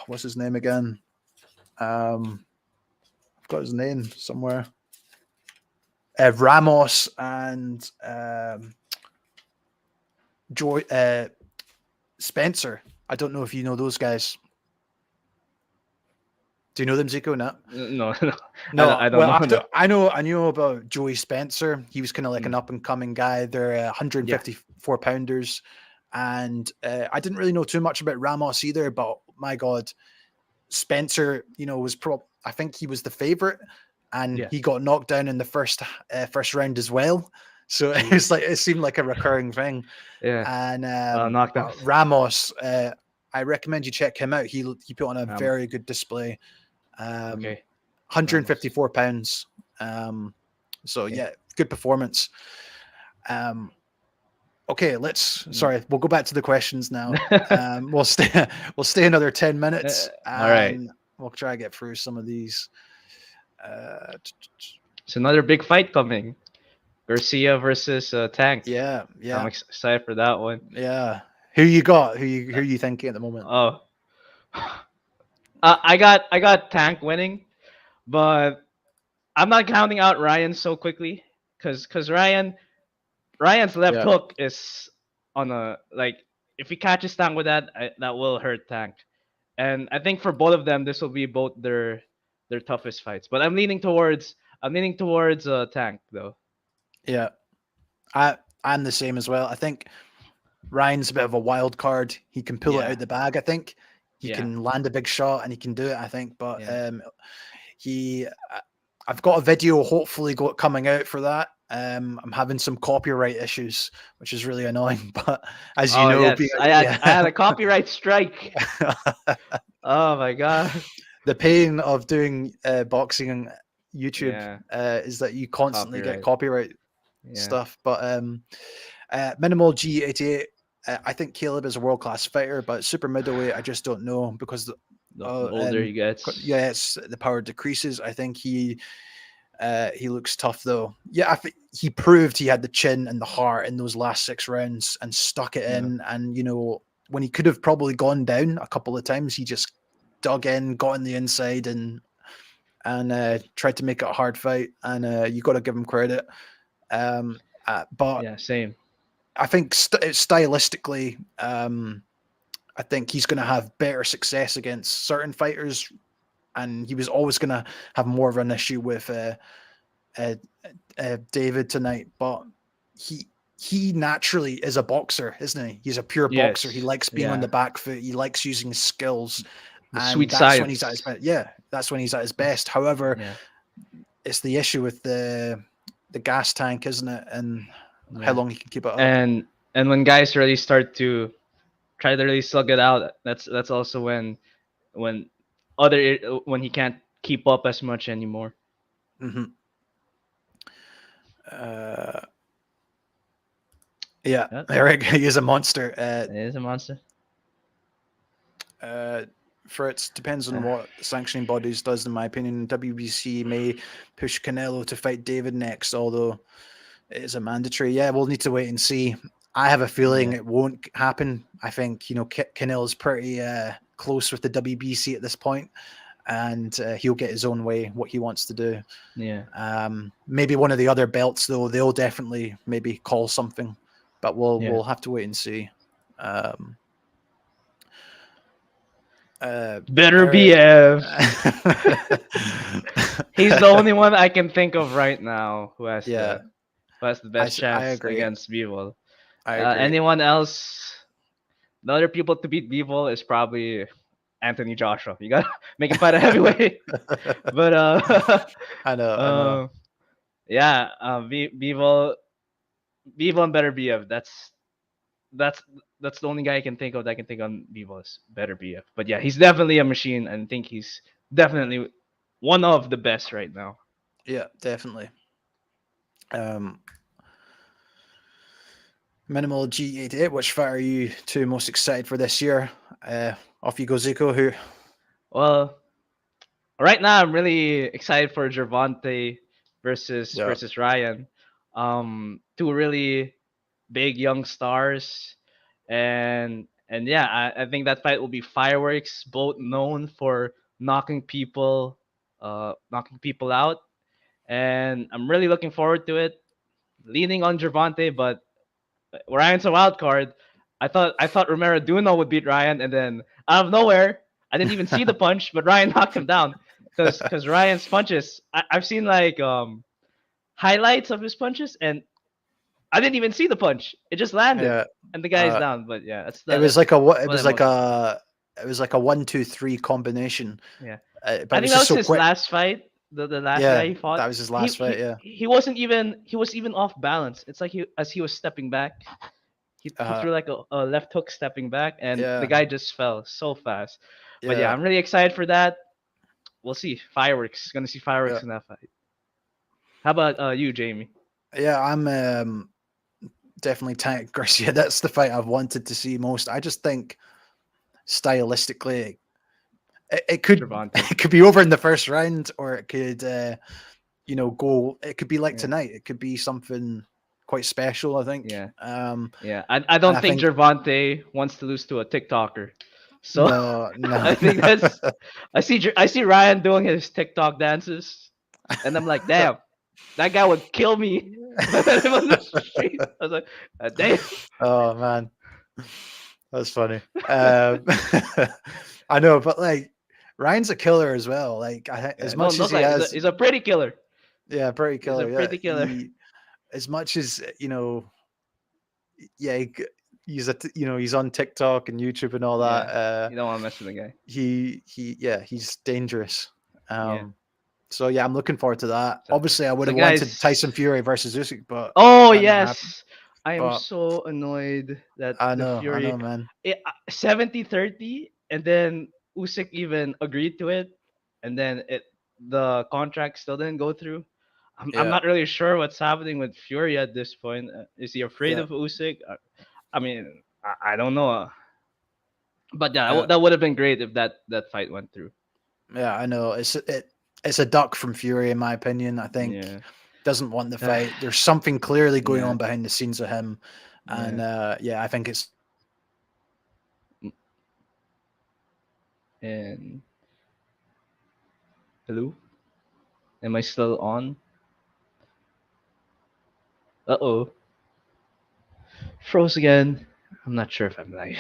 Speaker 2: what's his name again? I've got his name somewhere. Ramos and Spencer. I don't know if you know those guys. Do you know them, Zico? No.
Speaker 1: No,
Speaker 2: No,
Speaker 1: I don't
Speaker 2: well,
Speaker 1: know. No.
Speaker 2: I know about Joey Spencer. He was kind of like an up and coming guy. They're
Speaker 1: Yeah.
Speaker 2: 154 pounders, and I didn't really know too much about Ramos either. But my God, Spencer, was I think he was the favorite, and
Speaker 1: Yeah.
Speaker 2: he got knocked down in the first round as well. So it seemed like a recurring thing.
Speaker 1: Yeah.
Speaker 2: And
Speaker 1: Knockdown.
Speaker 2: Ramos, I recommend you check him out. He put on a
Speaker 1: Ramos.
Speaker 2: very good display.
Speaker 1: Okay.
Speaker 2: 154 pounds. So
Speaker 1: Okay.
Speaker 2: yeah, good performance. Um, okay,
Speaker 1: Mm.
Speaker 2: we'll go back to the questions now. We'll stay we'll stay another 10 minutes,
Speaker 1: All right.
Speaker 2: and we'll try to get through some of these. Uh,
Speaker 1: It's another big fight coming. Garcia versus Tank.
Speaker 2: yeah,
Speaker 1: I'm
Speaker 2: yeah,
Speaker 1: excited for that one.
Speaker 2: yeah. Who you got? Who you thinking at the moment?
Speaker 1: Oh, I got Tank winning, but I'm not counting out Ryan so quickly, cause Ryan's left
Speaker 2: Yeah,
Speaker 1: hook is on a like if he catches Tank with that, that will hurt Tank. And I think for both of them, this will be both their toughest fights. But I'm leaning towards Tank though.
Speaker 2: yeah. I'm the same as well. I think Ryan's a bit of a wild card. He can pull it
Speaker 1: Yeah,
Speaker 2: out the bag. I think he
Speaker 1: yeah,
Speaker 2: can land a big shot and he can do it. I think, but
Speaker 1: yeah.
Speaker 2: he, I've got a video hopefully coming out for that. I'm having some copyright issues, which is really annoying. But as you
Speaker 1: Oh
Speaker 2: know,
Speaker 1: yes, I
Speaker 2: yeah,
Speaker 1: had a copyright strike. Oh my god.
Speaker 2: the pain of doing boxing and YouTube
Speaker 1: Yeah,
Speaker 2: is that you constantly get
Speaker 1: copyright.
Speaker 2: copyright
Speaker 1: Yeah,
Speaker 2: stuff. But minimal G88. I think Caleb is a world class fighter, but super middleweight, I just don't know because
Speaker 1: the older he gets.
Speaker 2: yeah, it's the power decreases. I think he looks tough though. Yeah, I think he proved he had the chin and the heart in those last 6 rounds and stuck it
Speaker 1: Yeah,
Speaker 2: in. And when he could have probably gone down a couple of times, he just dug in, got in the inside, and tried to make it a hard fight. And you got to give him credit. But
Speaker 1: yeah, same.
Speaker 2: I think stylistically, I think he's going to have better success against certain fighters, and he was always going to have more of an issue with uh, David tonight. But he naturally is a boxer, isn't he? He's a pure boxer. He
Speaker 1: Yes.
Speaker 2: likes being on
Speaker 1: Yeah.
Speaker 2: the back foot. He likes using his skills,
Speaker 1: The
Speaker 2: and
Speaker 1: sweet
Speaker 2: that's when he's at his
Speaker 1: science.
Speaker 2: best. Yeah, that's when he's at his best. However,
Speaker 1: Yeah.
Speaker 2: it's the issue with the gas tank, isn't it? And how
Speaker 1: Yeah.
Speaker 2: long he can keep it up.
Speaker 1: And when guys really start to try to really slug it out, that's also when when he can't keep up as much anymore.
Speaker 2: Hmm. Uh, yeah,
Speaker 1: Yeah,
Speaker 2: Eric, he is a monster.
Speaker 1: it is a monster.
Speaker 2: Uh, Fritz, depends on
Speaker 1: Uh,
Speaker 2: what the sanctioning bodies does, in my opinion. WBC may push Canelo to fight David next, although it is a mandatory. Yeah, we'll need to wait and see. I have a feeling
Speaker 1: yeah.
Speaker 2: it won't happen. I think Canelo's pretty close with the WBC at this point, and he'll get his own way, what he wants to do.
Speaker 1: Yeah.
Speaker 2: Maybe one of the other belts, though, they'll definitely maybe call something, but
Speaker 1: Yeah.
Speaker 2: we'll have to wait and see. Um,
Speaker 1: Better
Speaker 2: Eric.
Speaker 1: BF. He's the only one I can think of right now
Speaker 2: Yeah,
Speaker 1: who has the
Speaker 2: I,
Speaker 1: best
Speaker 2: I
Speaker 1: chance
Speaker 2: agree.
Speaker 1: against Bivol.
Speaker 2: I agree.
Speaker 1: Anyone else? The other people to beat Bivol is probably Anthony Joshua. You gotta make him fight a heavyweight. But
Speaker 2: I know.
Speaker 1: yeah, Bivol and Better BF. That's that's the only guy I can think of that I can think on Bivol is Better BF. But yeah, he's definitely a machine, and I think he's definitely one of the best right now.
Speaker 2: Yeah, definitely. Um, Minimal G88. Which fight are you two most excited for this year? Off you go, Zico. Who?
Speaker 1: Well, right now I'm really excited for Gervonta
Speaker 2: Yeah.
Speaker 1: versus Ryan. Two really big young stars, and yeah, I think that fight will be fireworks. Both known for knocking people out, and I'm really looking forward to it. Leaning on Gervonta, but Ryan's a wild card. I thought Romero Duno would beat Ryan, and then out of nowhere, I didn't even see the punch, but Ryan knocked him down because Ryan's punches. I've seen like highlights of his punches, and I didn't even see the punch. It just landed,
Speaker 2: Yeah.
Speaker 1: and the guy is down. But yeah,
Speaker 2: It was like
Speaker 1: that's
Speaker 2: a what? It
Speaker 1: what
Speaker 2: was
Speaker 1: I'm
Speaker 2: like
Speaker 1: most.
Speaker 2: a 1-2-3 combination.
Speaker 1: Yeah,
Speaker 2: But
Speaker 1: I
Speaker 2: it was
Speaker 1: think that
Speaker 2: just
Speaker 1: was
Speaker 2: so
Speaker 1: his
Speaker 2: quick.
Speaker 1: last fight. The last
Speaker 2: Yeah,
Speaker 1: guy he fought.
Speaker 2: that was his
Speaker 1: He
Speaker 2: last fight.
Speaker 1: he
Speaker 2: Yeah.
Speaker 1: he was even off balance. It's like he was stepping back. He
Speaker 2: Uh,
Speaker 1: threw like a left hook stepping back, and the
Speaker 2: yeah.
Speaker 1: guy just fell so fast. But yeah,
Speaker 2: Yeah.
Speaker 1: I'm really excited for that. We'll see fireworks. Gonna see
Speaker 2: Yeah.
Speaker 1: fireworks in that fight. How about you, Jamie?
Speaker 2: Yeah, I'm definitely Tank Garcia. That's the fight I've wanted to see most. I just think stylistically, it could
Speaker 1: Gervonta.
Speaker 2: it could be over in the first round, or it could go. It could be like
Speaker 1: Yeah,
Speaker 2: tonight. It could be something quite special. I think.
Speaker 1: yeah, yeah. I
Speaker 2: And
Speaker 1: don't
Speaker 2: I
Speaker 1: think
Speaker 2: think
Speaker 1: Gervonta wants to lose to a TikToker. So
Speaker 2: no, no,
Speaker 1: I think that's I see Ryan doing his TikTok dances, and I'm like, damn, that guy would kill me if I met him on the street. I was like, damn.
Speaker 2: oh man, that's funny. I know, but like Ryan's a killer as well. Like as
Speaker 1: No,
Speaker 2: much
Speaker 1: no,
Speaker 2: as he
Speaker 1: he's
Speaker 2: has,
Speaker 1: a pretty killer.
Speaker 2: yeah, pretty
Speaker 1: He's a
Speaker 2: killer. Yeah,
Speaker 1: pretty killer.
Speaker 2: he as much as yeah, he's on TikTok and YouTube and all that.
Speaker 1: Yeah, you don't want to mess with the guy.
Speaker 2: Yeah, he's dangerous.
Speaker 1: Yeah.
Speaker 2: So yeah, I'm looking forward to that.
Speaker 1: So,
Speaker 2: Obviously, I would
Speaker 1: so
Speaker 2: have wanted
Speaker 1: guys.
Speaker 2: Tyson Fury versus Usyk, but
Speaker 1: Oh
Speaker 2: that didn't happen.
Speaker 1: yes, I am
Speaker 2: But
Speaker 1: so annoyed that the
Speaker 2: I know,
Speaker 1: Fury
Speaker 2: man.
Speaker 1: 70-30, and then Usyk even agreed to it, and then the contract still didn't go through. I'm
Speaker 2: Yeah,
Speaker 1: not really sure what's happening with Fury at this point. Is he afraid
Speaker 2: yeah,
Speaker 1: of Usyk? I mean, I don't know. But yeah,
Speaker 2: yeah,
Speaker 1: that would have been great if that fight went through.
Speaker 2: yeah. I know. It's a duck from Fury, in my opinion. I think
Speaker 1: Yeah.
Speaker 2: doesn't want the fight. There's something clearly going
Speaker 1: Yeah.
Speaker 2: on behind the scenes of him, and
Speaker 1: Yeah.
Speaker 2: yeah, I think it's
Speaker 1: And hello, am I still on? Uh-oh. Froze again. I'm not sure if I'm live.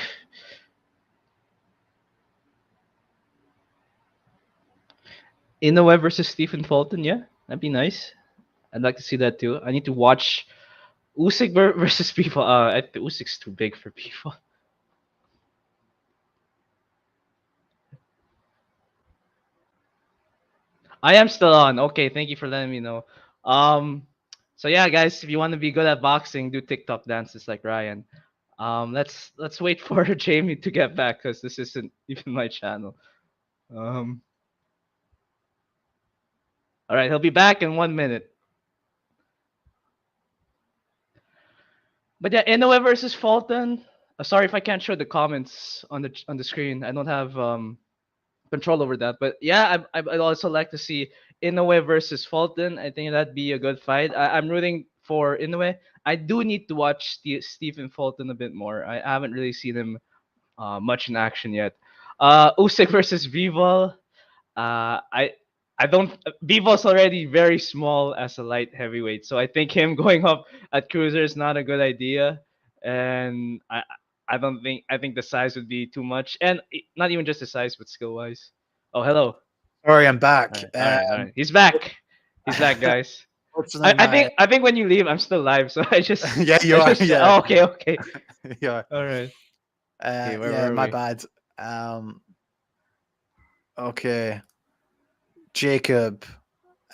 Speaker 1: Inoue versus Stephen Fulton, yeah, that'd be nice. I'd like to see that too. I need to watch Usyk versus people. Usyk's too big for people. I am still on. Okay, thank you for letting me know. Um, so yeah, guys, if you want to be good at boxing, do TikTok dances like Ryan. Let's wait for Jamie to get back because this isn't even my channel. Um, all right, he'll be back in 1 minute. But yeah, Inoue versus Fulton. Sorry if I can't show the comments on the screen. I don't have control over that. But yeah, I'd also like to see Inoue versus Fulton. I think that'd be a good fight. I'm rooting for Inoue. I do need to watch Stephen Fulton a bit more. I haven't really seen him much in action yet. Usyk versus Vival. I don't. Vival's already very small as a light heavyweight, so I think him going up at cruiser is not a good idea. And I don't think I think the size would be too much, and not even just the size, but skill wise. Oh, hello.
Speaker 2: sorry, I'm
Speaker 1: All
Speaker 2: back.
Speaker 1: right, all right, all right. He's back. He's back, guys.
Speaker 2: Fortunately,
Speaker 1: I think when you leave, I'm still live, so
Speaker 2: yeah, you
Speaker 1: I
Speaker 2: are.
Speaker 1: just
Speaker 2: Yeah,
Speaker 1: oh, okay, okay,
Speaker 2: yeah,
Speaker 1: all right. Okay, where
Speaker 2: yeah.
Speaker 1: were
Speaker 2: My
Speaker 1: we?
Speaker 2: bad. Um, okay, Jacob,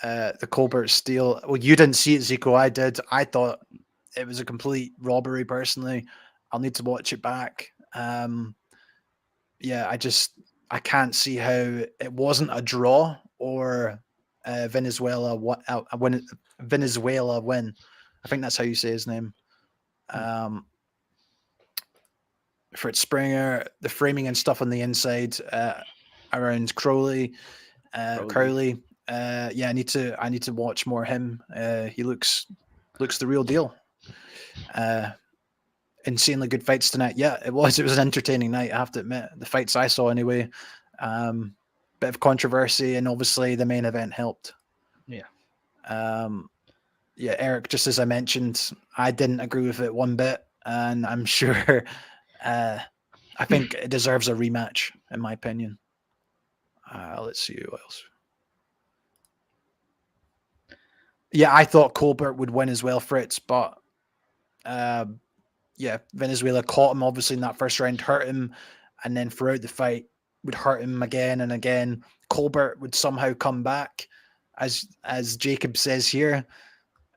Speaker 2: the Colbert steal. Well, you didn't see it, Zico. I did. I thought it was a complete robbery. Personally, I'll need to watch it back. Yeah, I can't see how it wasn't a draw or Venezuela win. Venezuela win. I think that's how you say his name. Um, Fritz Springer, the framing and stuff on the inside around
Speaker 1: Crowley.
Speaker 2: Crowley. Yeah, I need to watch more him. He looks the real deal. Insanely good fights tonight. Yeah, it was. It was an entertaining night. I have to admit, the fights I saw anyway. Bit of controversy, and obviously the main event helped.
Speaker 1: Yeah.
Speaker 2: Yeah, Eric. Just as I mentioned, I didn't agree with it one bit, and I'm sure. I think it deserves a rematch, in my opinion. Let's see who else. Yeah, I thought Colbert would win as well, Fritz, but yeah, Venezuela caught him obviously in that first round, hurt him, and then throughout the fight would hurt him again and again. Colbert would somehow come back, as Jacob says here.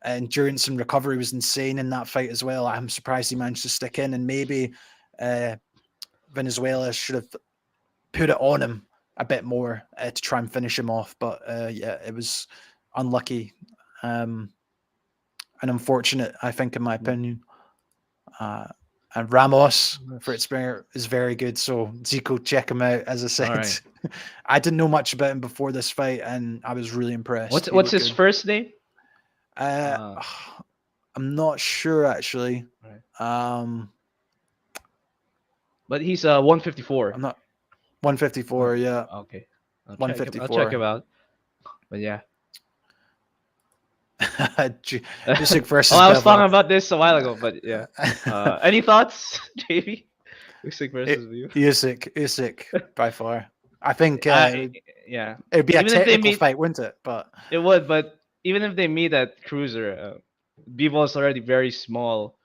Speaker 2: Endurance and recovery was insane in that fight as well. I'm surprised he managed to stick in, and maybe Venezuela should have put it on him a bit more to try and finish him off. But yeah, it was unlucky and unfortunate, I think, in my opinion. And Ramos for its Springer is very good. So Zico, check him out. As I said,
Speaker 1: right.
Speaker 2: I didn't know much about him before this fight, and I was really impressed.
Speaker 1: What's his
Speaker 2: good.
Speaker 1: first name?
Speaker 2: Uh, I'm not sure actually.
Speaker 1: Right. But he's 154.
Speaker 2: I'm not 154. Yeah.
Speaker 1: Okay. I'll
Speaker 2: 154.
Speaker 1: I'll check him out. But yeah.
Speaker 2: Usyk versus
Speaker 1: I was
Speaker 2: Bevla.
Speaker 1: talking about this a while ago, but yeah. Any thoughts, JV? Usyk versus you?
Speaker 2: Usyk by far. I think
Speaker 1: yeah.
Speaker 2: it'd be a technical fight, wouldn't it? But
Speaker 1: it would. But even if they meet at cruiser, Bivol is already very small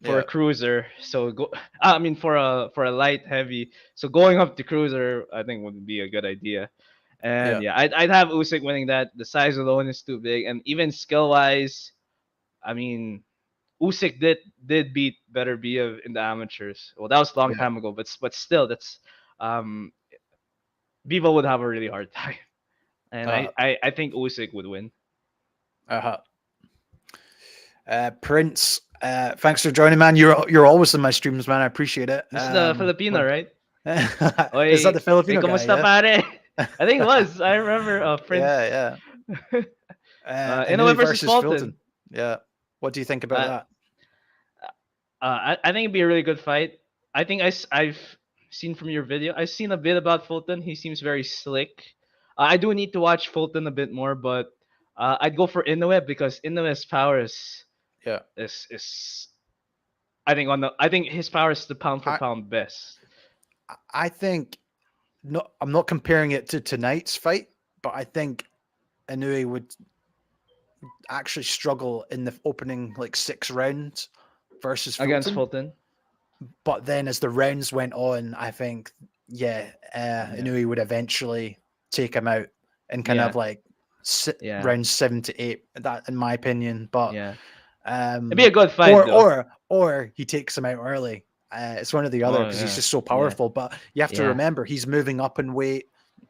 Speaker 1: for a cruiser. So I mean for a light heavy. So going up to cruiser, I think would be a good idea. And I'd have Usyk winning that. The size alone is too big, and even skill wise, I mean, Usyk did beat Beterbiev in the amateurs. Well, that was a long time ago, but still, that's Bivol would have a really hard time, and I think Usyk would win.
Speaker 2: Prince, thanks for joining, man. You're always in my streams, man. I appreciate it.
Speaker 1: This is the Filipino, right?
Speaker 2: Is that the Filipino guy?
Speaker 1: Kumusta pare? I think it was. I remember Prince.
Speaker 2: Yeah.
Speaker 1: Inoue versus Fulton.
Speaker 2: Yeah. What do you think about
Speaker 1: that? I think it'd be a really good fight. I think I've seen from your video. I've seen a bit about Fulton. He seems very slick. I do need to watch Fulton a bit more, but I'd go for Inoue because Inoue's power is I think his power is the pound for pound best.
Speaker 2: I think I'm not comparing it to tonight's fight, but I think Inoue would actually struggle in the opening 6 rounds versus Fulton.
Speaker 1: Against Fulton.
Speaker 2: But then as the rounds went on, I think Inoue would eventually take him out in kind of rounds 7 to 8. That, in my opinion, but
Speaker 1: it'd be a good fight,
Speaker 2: or he takes him out early. It's one or the other because he's just so powerful. But you have to remember he's moving up in weight.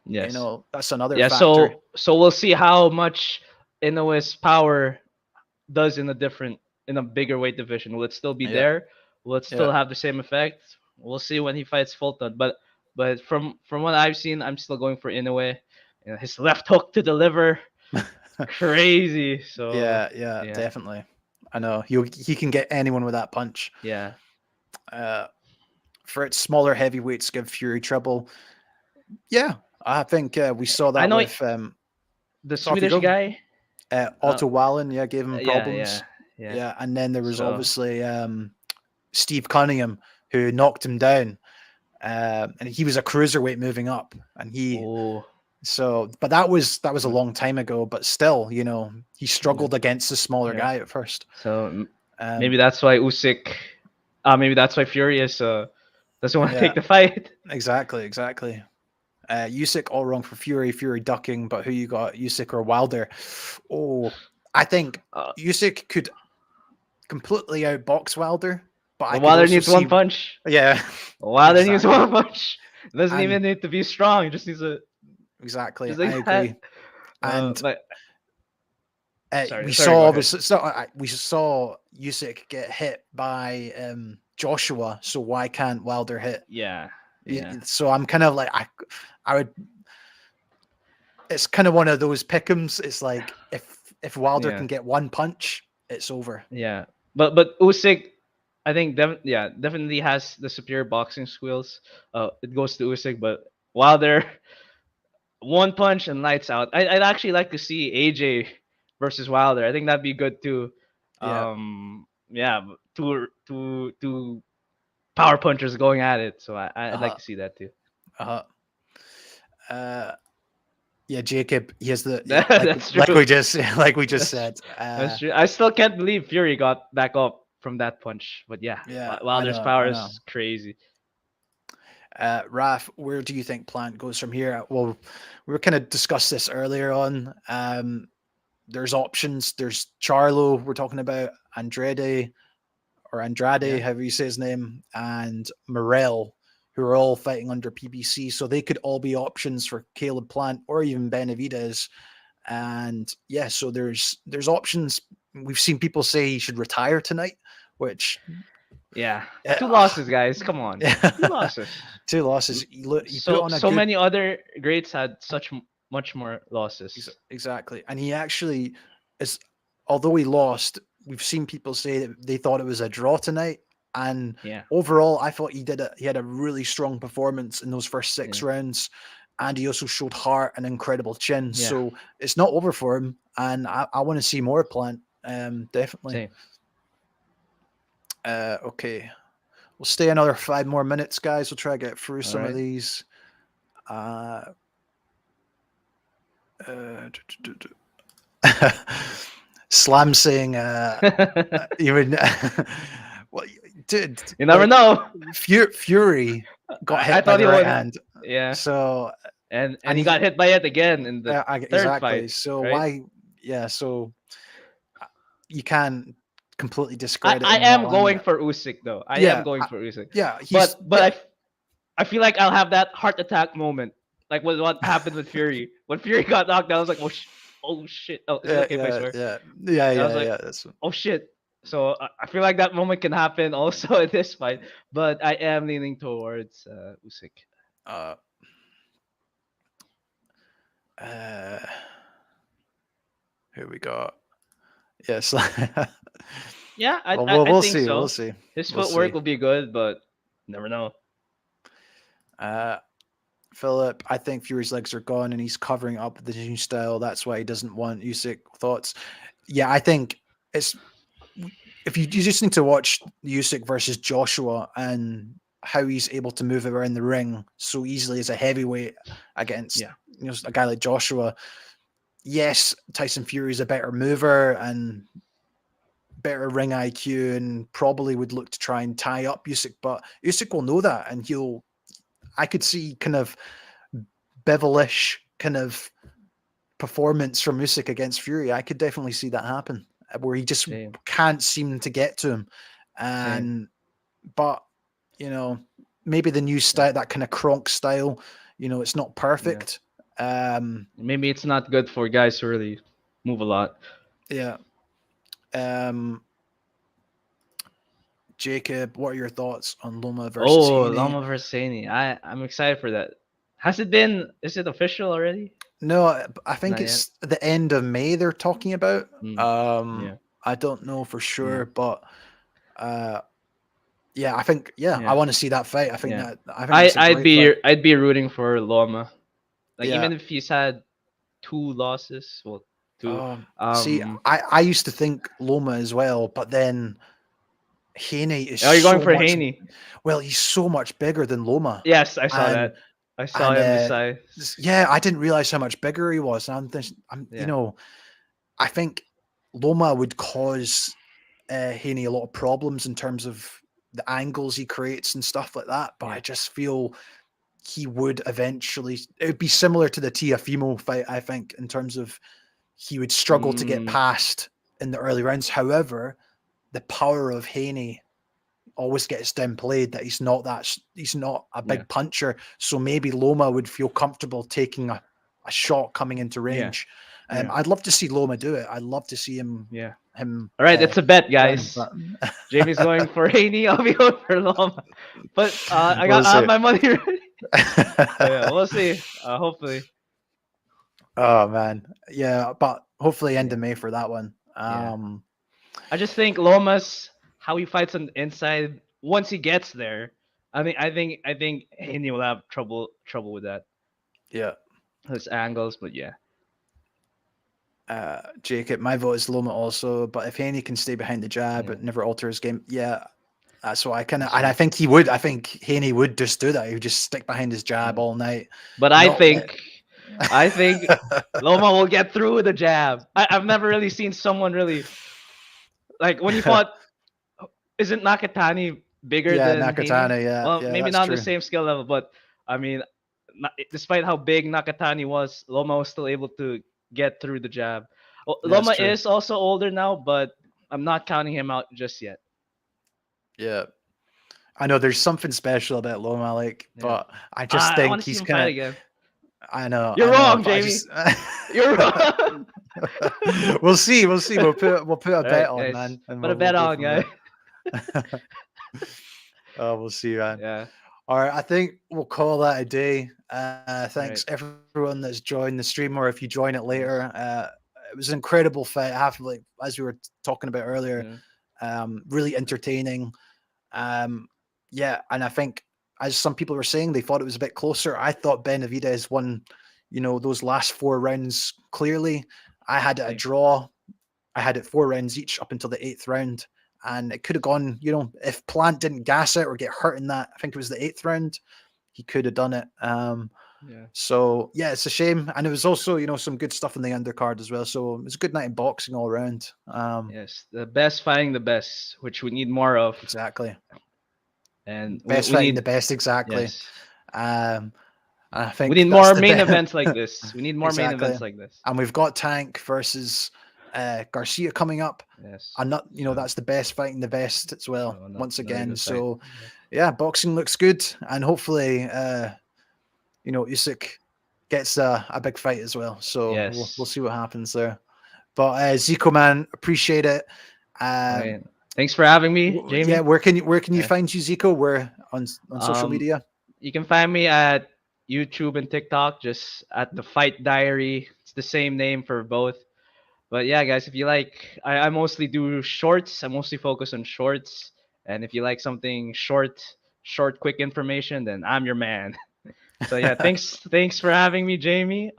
Speaker 1: Yes.
Speaker 2: That's another factor.
Speaker 1: So we'll see how much Inoue's power does in a bigger weight division. Will it still be there? Will it still have the same effect? We'll see when he fights Fulton. But from what I've seen, I'm still going for Inoue. His left hook to the liver, crazy. So
Speaker 2: yeah, definitely. I know he can get anyone with that punch.
Speaker 1: Yeah.
Speaker 2: For its smaller heavyweights, give Fury trouble. Yeah, I think we saw that with
Speaker 1: the Swedish guy,
Speaker 2: Otto Wallen. Yeah, gave him problems.
Speaker 1: Yeah.
Speaker 2: And then there was obviously Steve Cunningham who knocked him down, and he was a cruiserweight moving up, and but that was a long time ago. But still, he struggled against the smaller guy at first.
Speaker 1: So maybe that's why Usyk. Maybe that's why Fury doesn't want to take the fight.
Speaker 2: Exactly. Usyk all wrong for Fury. Fury ducking, but who you got, Usyk or Wilder? Oh, I think Usyk could completely outbox Wilder. But
Speaker 1: Wilder needs one punch.
Speaker 2: Yeah.
Speaker 1: Wilder needs one punch. Doesn't even need to be strong. He just needs a.
Speaker 2: Exactly. I agree. And we saw Usyk get hit by Joshua. So why can't Wilder hit?
Speaker 1: Yeah.
Speaker 2: So I'm kind of like I would. It's kind of one of those pick'ems. It's like if Wilder can get one punch, it's over.
Speaker 1: Yeah, but Usyk, I think definitely has the superior boxing skills. It goes to Usyk, but Wilder, one punch and lights out. I'd actually like to see AJ versus Wilder. I think that'd be good too. Two power punchers going at it. So I'd like to see that too.
Speaker 2: Yeah, Jacob. He has the
Speaker 1: that's true.
Speaker 2: like we just said.
Speaker 1: That's true. I still can't believe Fury got back up from that punch. But Wilder's power is crazy.
Speaker 2: Raf, where do you think Plant goes from here? Well, we were kind of discussed this earlier on. There's options. There's Charlo. We're talking about Andrade, however you say his name, and Morel, who are all fighting under PBC. So they could all be options for Caleb Plant or even Benavidez. And yeah, so there's options. We've seen people say he should retire tonight, which
Speaker 1: Yeah. Two
Speaker 2: uh,
Speaker 1: losses, guys. Come on. Two losses.
Speaker 2: 2 losses. He put
Speaker 1: So
Speaker 2: on a
Speaker 1: so
Speaker 2: good
Speaker 1: many other greats had much more losses.
Speaker 2: exactly, and he actually is. Although he lost, we've seen people say that they thought it was a draw tonight, and
Speaker 1: Yeah.
Speaker 2: overall, I thought he had a really strong performance in those first
Speaker 1: Yeah.
Speaker 2: 6 rounds, and he also showed heart and incredible chin.
Speaker 1: Yeah.
Speaker 2: So it's not over for him, and I want to see more Plant. Definitely.
Speaker 1: Same.
Speaker 2: Okay, we'll stay another 5 more minutes, guys. We'll try to get through
Speaker 1: All
Speaker 2: some of
Speaker 1: right.
Speaker 2: these. Uh, uh, Slam saying, even, well, dude,
Speaker 1: You never know.
Speaker 2: Fury got
Speaker 1: I
Speaker 2: hit by
Speaker 1: thought
Speaker 2: the
Speaker 1: he
Speaker 2: right
Speaker 1: would.
Speaker 2: hand,
Speaker 1: Yeah.
Speaker 2: so
Speaker 1: And
Speaker 2: and
Speaker 1: he got hit by it again in the third fight,
Speaker 2: exactly. So
Speaker 1: right?
Speaker 2: why? Yeah, so you can't completely
Speaker 1: I
Speaker 2: discredit
Speaker 1: I
Speaker 2: him not
Speaker 1: am
Speaker 2: on
Speaker 1: going
Speaker 2: that.
Speaker 1: for Usyk though. I am
Speaker 2: Yeah,
Speaker 1: going for Usyk.
Speaker 2: yeah, he's
Speaker 1: But
Speaker 2: yeah.
Speaker 1: I feel like I'll have that heart attack moment, like what happened with Fury. When Fury got knocked down, I was like, oh shit. Oh, is it
Speaker 2: Yeah,
Speaker 1: okay if I swear? I was like,
Speaker 2: That's
Speaker 1: oh shit. So I feel like that moment can happen also in this fight, but I am leaning towards Usyk.
Speaker 2: uh uh here we go. Yes.
Speaker 1: Yeah,
Speaker 2: Well,
Speaker 1: I
Speaker 2: we'll
Speaker 1: think
Speaker 2: see. We'll
Speaker 1: so.
Speaker 2: see.
Speaker 1: His
Speaker 2: We'll see.
Speaker 1: footwork will be good, but never know.
Speaker 2: Uh, Philip, I think Fury's legs are gone and he's covering up the new style. That's why he doesn't want Usyk. Thoughts? Yeah, I think it's if you just need to watch Usyk versus Joshua and how he's able to move around the ring so easily as a heavyweight against
Speaker 1: Yeah.
Speaker 2: a guy like Joshua. Yes, Tyson Fury's a better mover and better ring IQ and probably would look to try and tie up Usyk, but Usyk will know that and I could see kind of Bevelish kind of performance from Usyk against Fury. I could definitely see that happen where he just
Speaker 1: Same.
Speaker 2: can't seem to get to him.
Speaker 1: Same.
Speaker 2: And, but, maybe the new style, that kind of Kronk style, it's not
Speaker 1: Yeah.
Speaker 2: perfect.
Speaker 1: Maybe it's not good for guys who really move a lot.
Speaker 2: Yeah. Jacob, what are your thoughts on Loma versus
Speaker 1: Oh,
Speaker 2: Haney?
Speaker 1: Loma versus Haney. I'm excited for that. Has it been? Is it official already?
Speaker 2: No, I think
Speaker 1: Not yet.
Speaker 2: it's the end of May they're talking about.
Speaker 1: Yeah.
Speaker 2: I don't know for sure,
Speaker 1: Yeah.
Speaker 2: but yeah, I think I
Speaker 1: Yeah.
Speaker 2: want to see that fight. I think
Speaker 1: Yeah.
Speaker 2: that's a great fight.
Speaker 1: I'd be rooting for Loma. Like
Speaker 2: Yeah.
Speaker 1: even if he's had 2 losses, well, two.
Speaker 2: See, I used to think Loma as well, but then Haney is
Speaker 1: Are you going
Speaker 2: so
Speaker 1: for
Speaker 2: much.
Speaker 1: Haney?
Speaker 2: Well, he's so much bigger than Loma.
Speaker 1: Yes, I saw
Speaker 2: And
Speaker 1: that. I saw him decide.
Speaker 2: yeah, I didn't realize how much bigger he was. And
Speaker 1: Yeah.
Speaker 2: I think Loma would cause Haney a lot of problems in terms of the angles he creates and stuff like that. But
Speaker 1: Yeah.
Speaker 2: I just feel he would eventually. It would be similar to the Tiafimo fight, I think, in terms of he would struggle to get past in the early rounds. However, the power of Haney always gets downplayed that he's not a big puncher. So maybe Loma would feel comfortable taking a shot coming into range. I'd love to see Loma do it. I'd love to see him.
Speaker 1: Yeah.
Speaker 2: Him.
Speaker 1: All right, it's a bet, guys. Jamie's going for Haney. I'll be going for Loma. But I have my money ready. Yeah, we'll see. Hopefully.
Speaker 2: Oh man, yeah, but hopefully end of May for that one.
Speaker 1: I just think Loma's how he fights on the inside. Once he gets there, I think Haney will have trouble with that.
Speaker 2: Yeah,
Speaker 1: his angles, but yeah.
Speaker 2: Jacob, my vote is Loma also, but if Haney can stay behind the jab but never alter his game, that's what I kind of, and I think he would. I think Haney would just do that. He would just stick behind his jab all night.
Speaker 1: But I think Loma will get through with the jab. I've never really seen someone really like when he fought. Isn't Nakatani bigger than
Speaker 2: Nakatani?
Speaker 1: Haney?
Speaker 2: Yeah,
Speaker 1: well, maybe not
Speaker 2: true.
Speaker 1: the same skill level, but I mean, despite how big Nakatani was, Loma was still able to get through the jab. Loma is also older now, but I'm not counting him out just yet.
Speaker 2: Yeah, I know there's something special about Loma, but I just think he's kind of. I know,
Speaker 1: You're
Speaker 2: I know,
Speaker 1: wrong,
Speaker 2: but I
Speaker 1: Jamie.
Speaker 2: just
Speaker 1: You're wrong.
Speaker 2: we'll see, we'll see. We'll put a
Speaker 1: All
Speaker 2: bet
Speaker 1: right,
Speaker 2: on,
Speaker 1: guys.
Speaker 2: man, and
Speaker 1: Put a
Speaker 2: we'll
Speaker 1: bet
Speaker 2: go
Speaker 1: on,
Speaker 2: from
Speaker 1: guys.
Speaker 2: there. We'll see, man.
Speaker 1: Yeah.
Speaker 2: All right, I think we'll call that a day.
Speaker 1: All
Speaker 2: Thanks
Speaker 1: right.
Speaker 2: everyone that's joined the stream, or if you join it
Speaker 1: Yes.
Speaker 2: later. It was an incredible fight. Half like as we were talking about earlier,
Speaker 1: Yeah.
Speaker 2: really entertaining. Yeah, and I think as some people were saying, they thought it was a bit closer. I thought Benavidez won, those last 4 rounds clearly. I had it a
Speaker 1: Same.
Speaker 2: draw. I had it 4 rounds each up until the 8th round, and it could have gone. If Plant didn't gas it or get hurt in that, I think it was the 8th round, he could have done it.
Speaker 1: Yeah.
Speaker 2: So yeah, it's a shame, and it was also some good stuff in the undercard as well. So it was a good night in boxing all around.
Speaker 1: Yes. The best fighting the best, which we need more of,
Speaker 2: Exactly,
Speaker 1: and
Speaker 2: best
Speaker 1: we
Speaker 2: fighting the
Speaker 1: need.
Speaker 2: best. Exactly.
Speaker 1: Yes.
Speaker 2: I
Speaker 1: We
Speaker 2: think
Speaker 1: need
Speaker 2: that's
Speaker 1: more
Speaker 2: the
Speaker 1: main
Speaker 2: best.
Speaker 1: events like this. We need more main
Speaker 2: Exactly,
Speaker 1: events like this.
Speaker 2: and we've got Tank versus Garcia coming up.
Speaker 1: Yes.
Speaker 2: And not,
Speaker 1: So,
Speaker 2: that's the best fighting the best as well. Once
Speaker 1: another
Speaker 2: again,
Speaker 1: good fight.
Speaker 2: so yeah, boxing looks good, and hopefully, Usyk gets a big fight as well. So we'll
Speaker 1: Yes.
Speaker 2: see what happens there. But Zico, man, appreciate it.
Speaker 1: All right. Thanks for having me,
Speaker 2: Yeah,
Speaker 1: Jamie.
Speaker 2: where can you
Speaker 1: Yeah.
Speaker 2: find you, Zico? Where on social
Speaker 1: Um,
Speaker 2: media?
Speaker 1: you can find me at YouTube and TikTok, just at the Fight Diary. It's the same name for both. But yeah, guys, if you like, I mostly do shorts. I mostly focus on shorts. And if you like something short, quick information, then I'm your man. So yeah, thanks for having me, Jamie.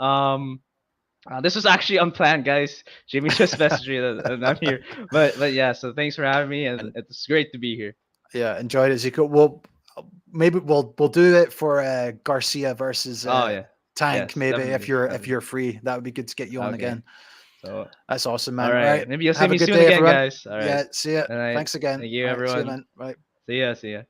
Speaker 1: This was actually unplanned, guys. Jamie just messaged me and I'm here. But yeah, so thanks for having me, and
Speaker 2: And
Speaker 1: it's great to be here.
Speaker 2: yeah, enjoyed it, Zico. Well, maybe we'll do it for Garcia versus
Speaker 1: Oh yeah,
Speaker 2: Tank.
Speaker 1: yes,
Speaker 2: Maybe if
Speaker 1: definitely, definitely.
Speaker 2: you're free, that would be good to get you on
Speaker 1: Okay,
Speaker 2: again.
Speaker 1: so
Speaker 2: That's awesome,
Speaker 1: all
Speaker 2: man. All
Speaker 1: right,
Speaker 2: right,
Speaker 1: maybe you'll see
Speaker 2: have a
Speaker 1: me
Speaker 2: good
Speaker 1: soon
Speaker 2: day,
Speaker 1: again,
Speaker 2: everyone.
Speaker 1: guys. All right,
Speaker 2: Yeah, see ya.
Speaker 1: all right.
Speaker 2: Thanks again.
Speaker 1: Thank you,
Speaker 2: All right, see you,
Speaker 1: everyone.
Speaker 2: man. Bye.
Speaker 1: See ya, see ya.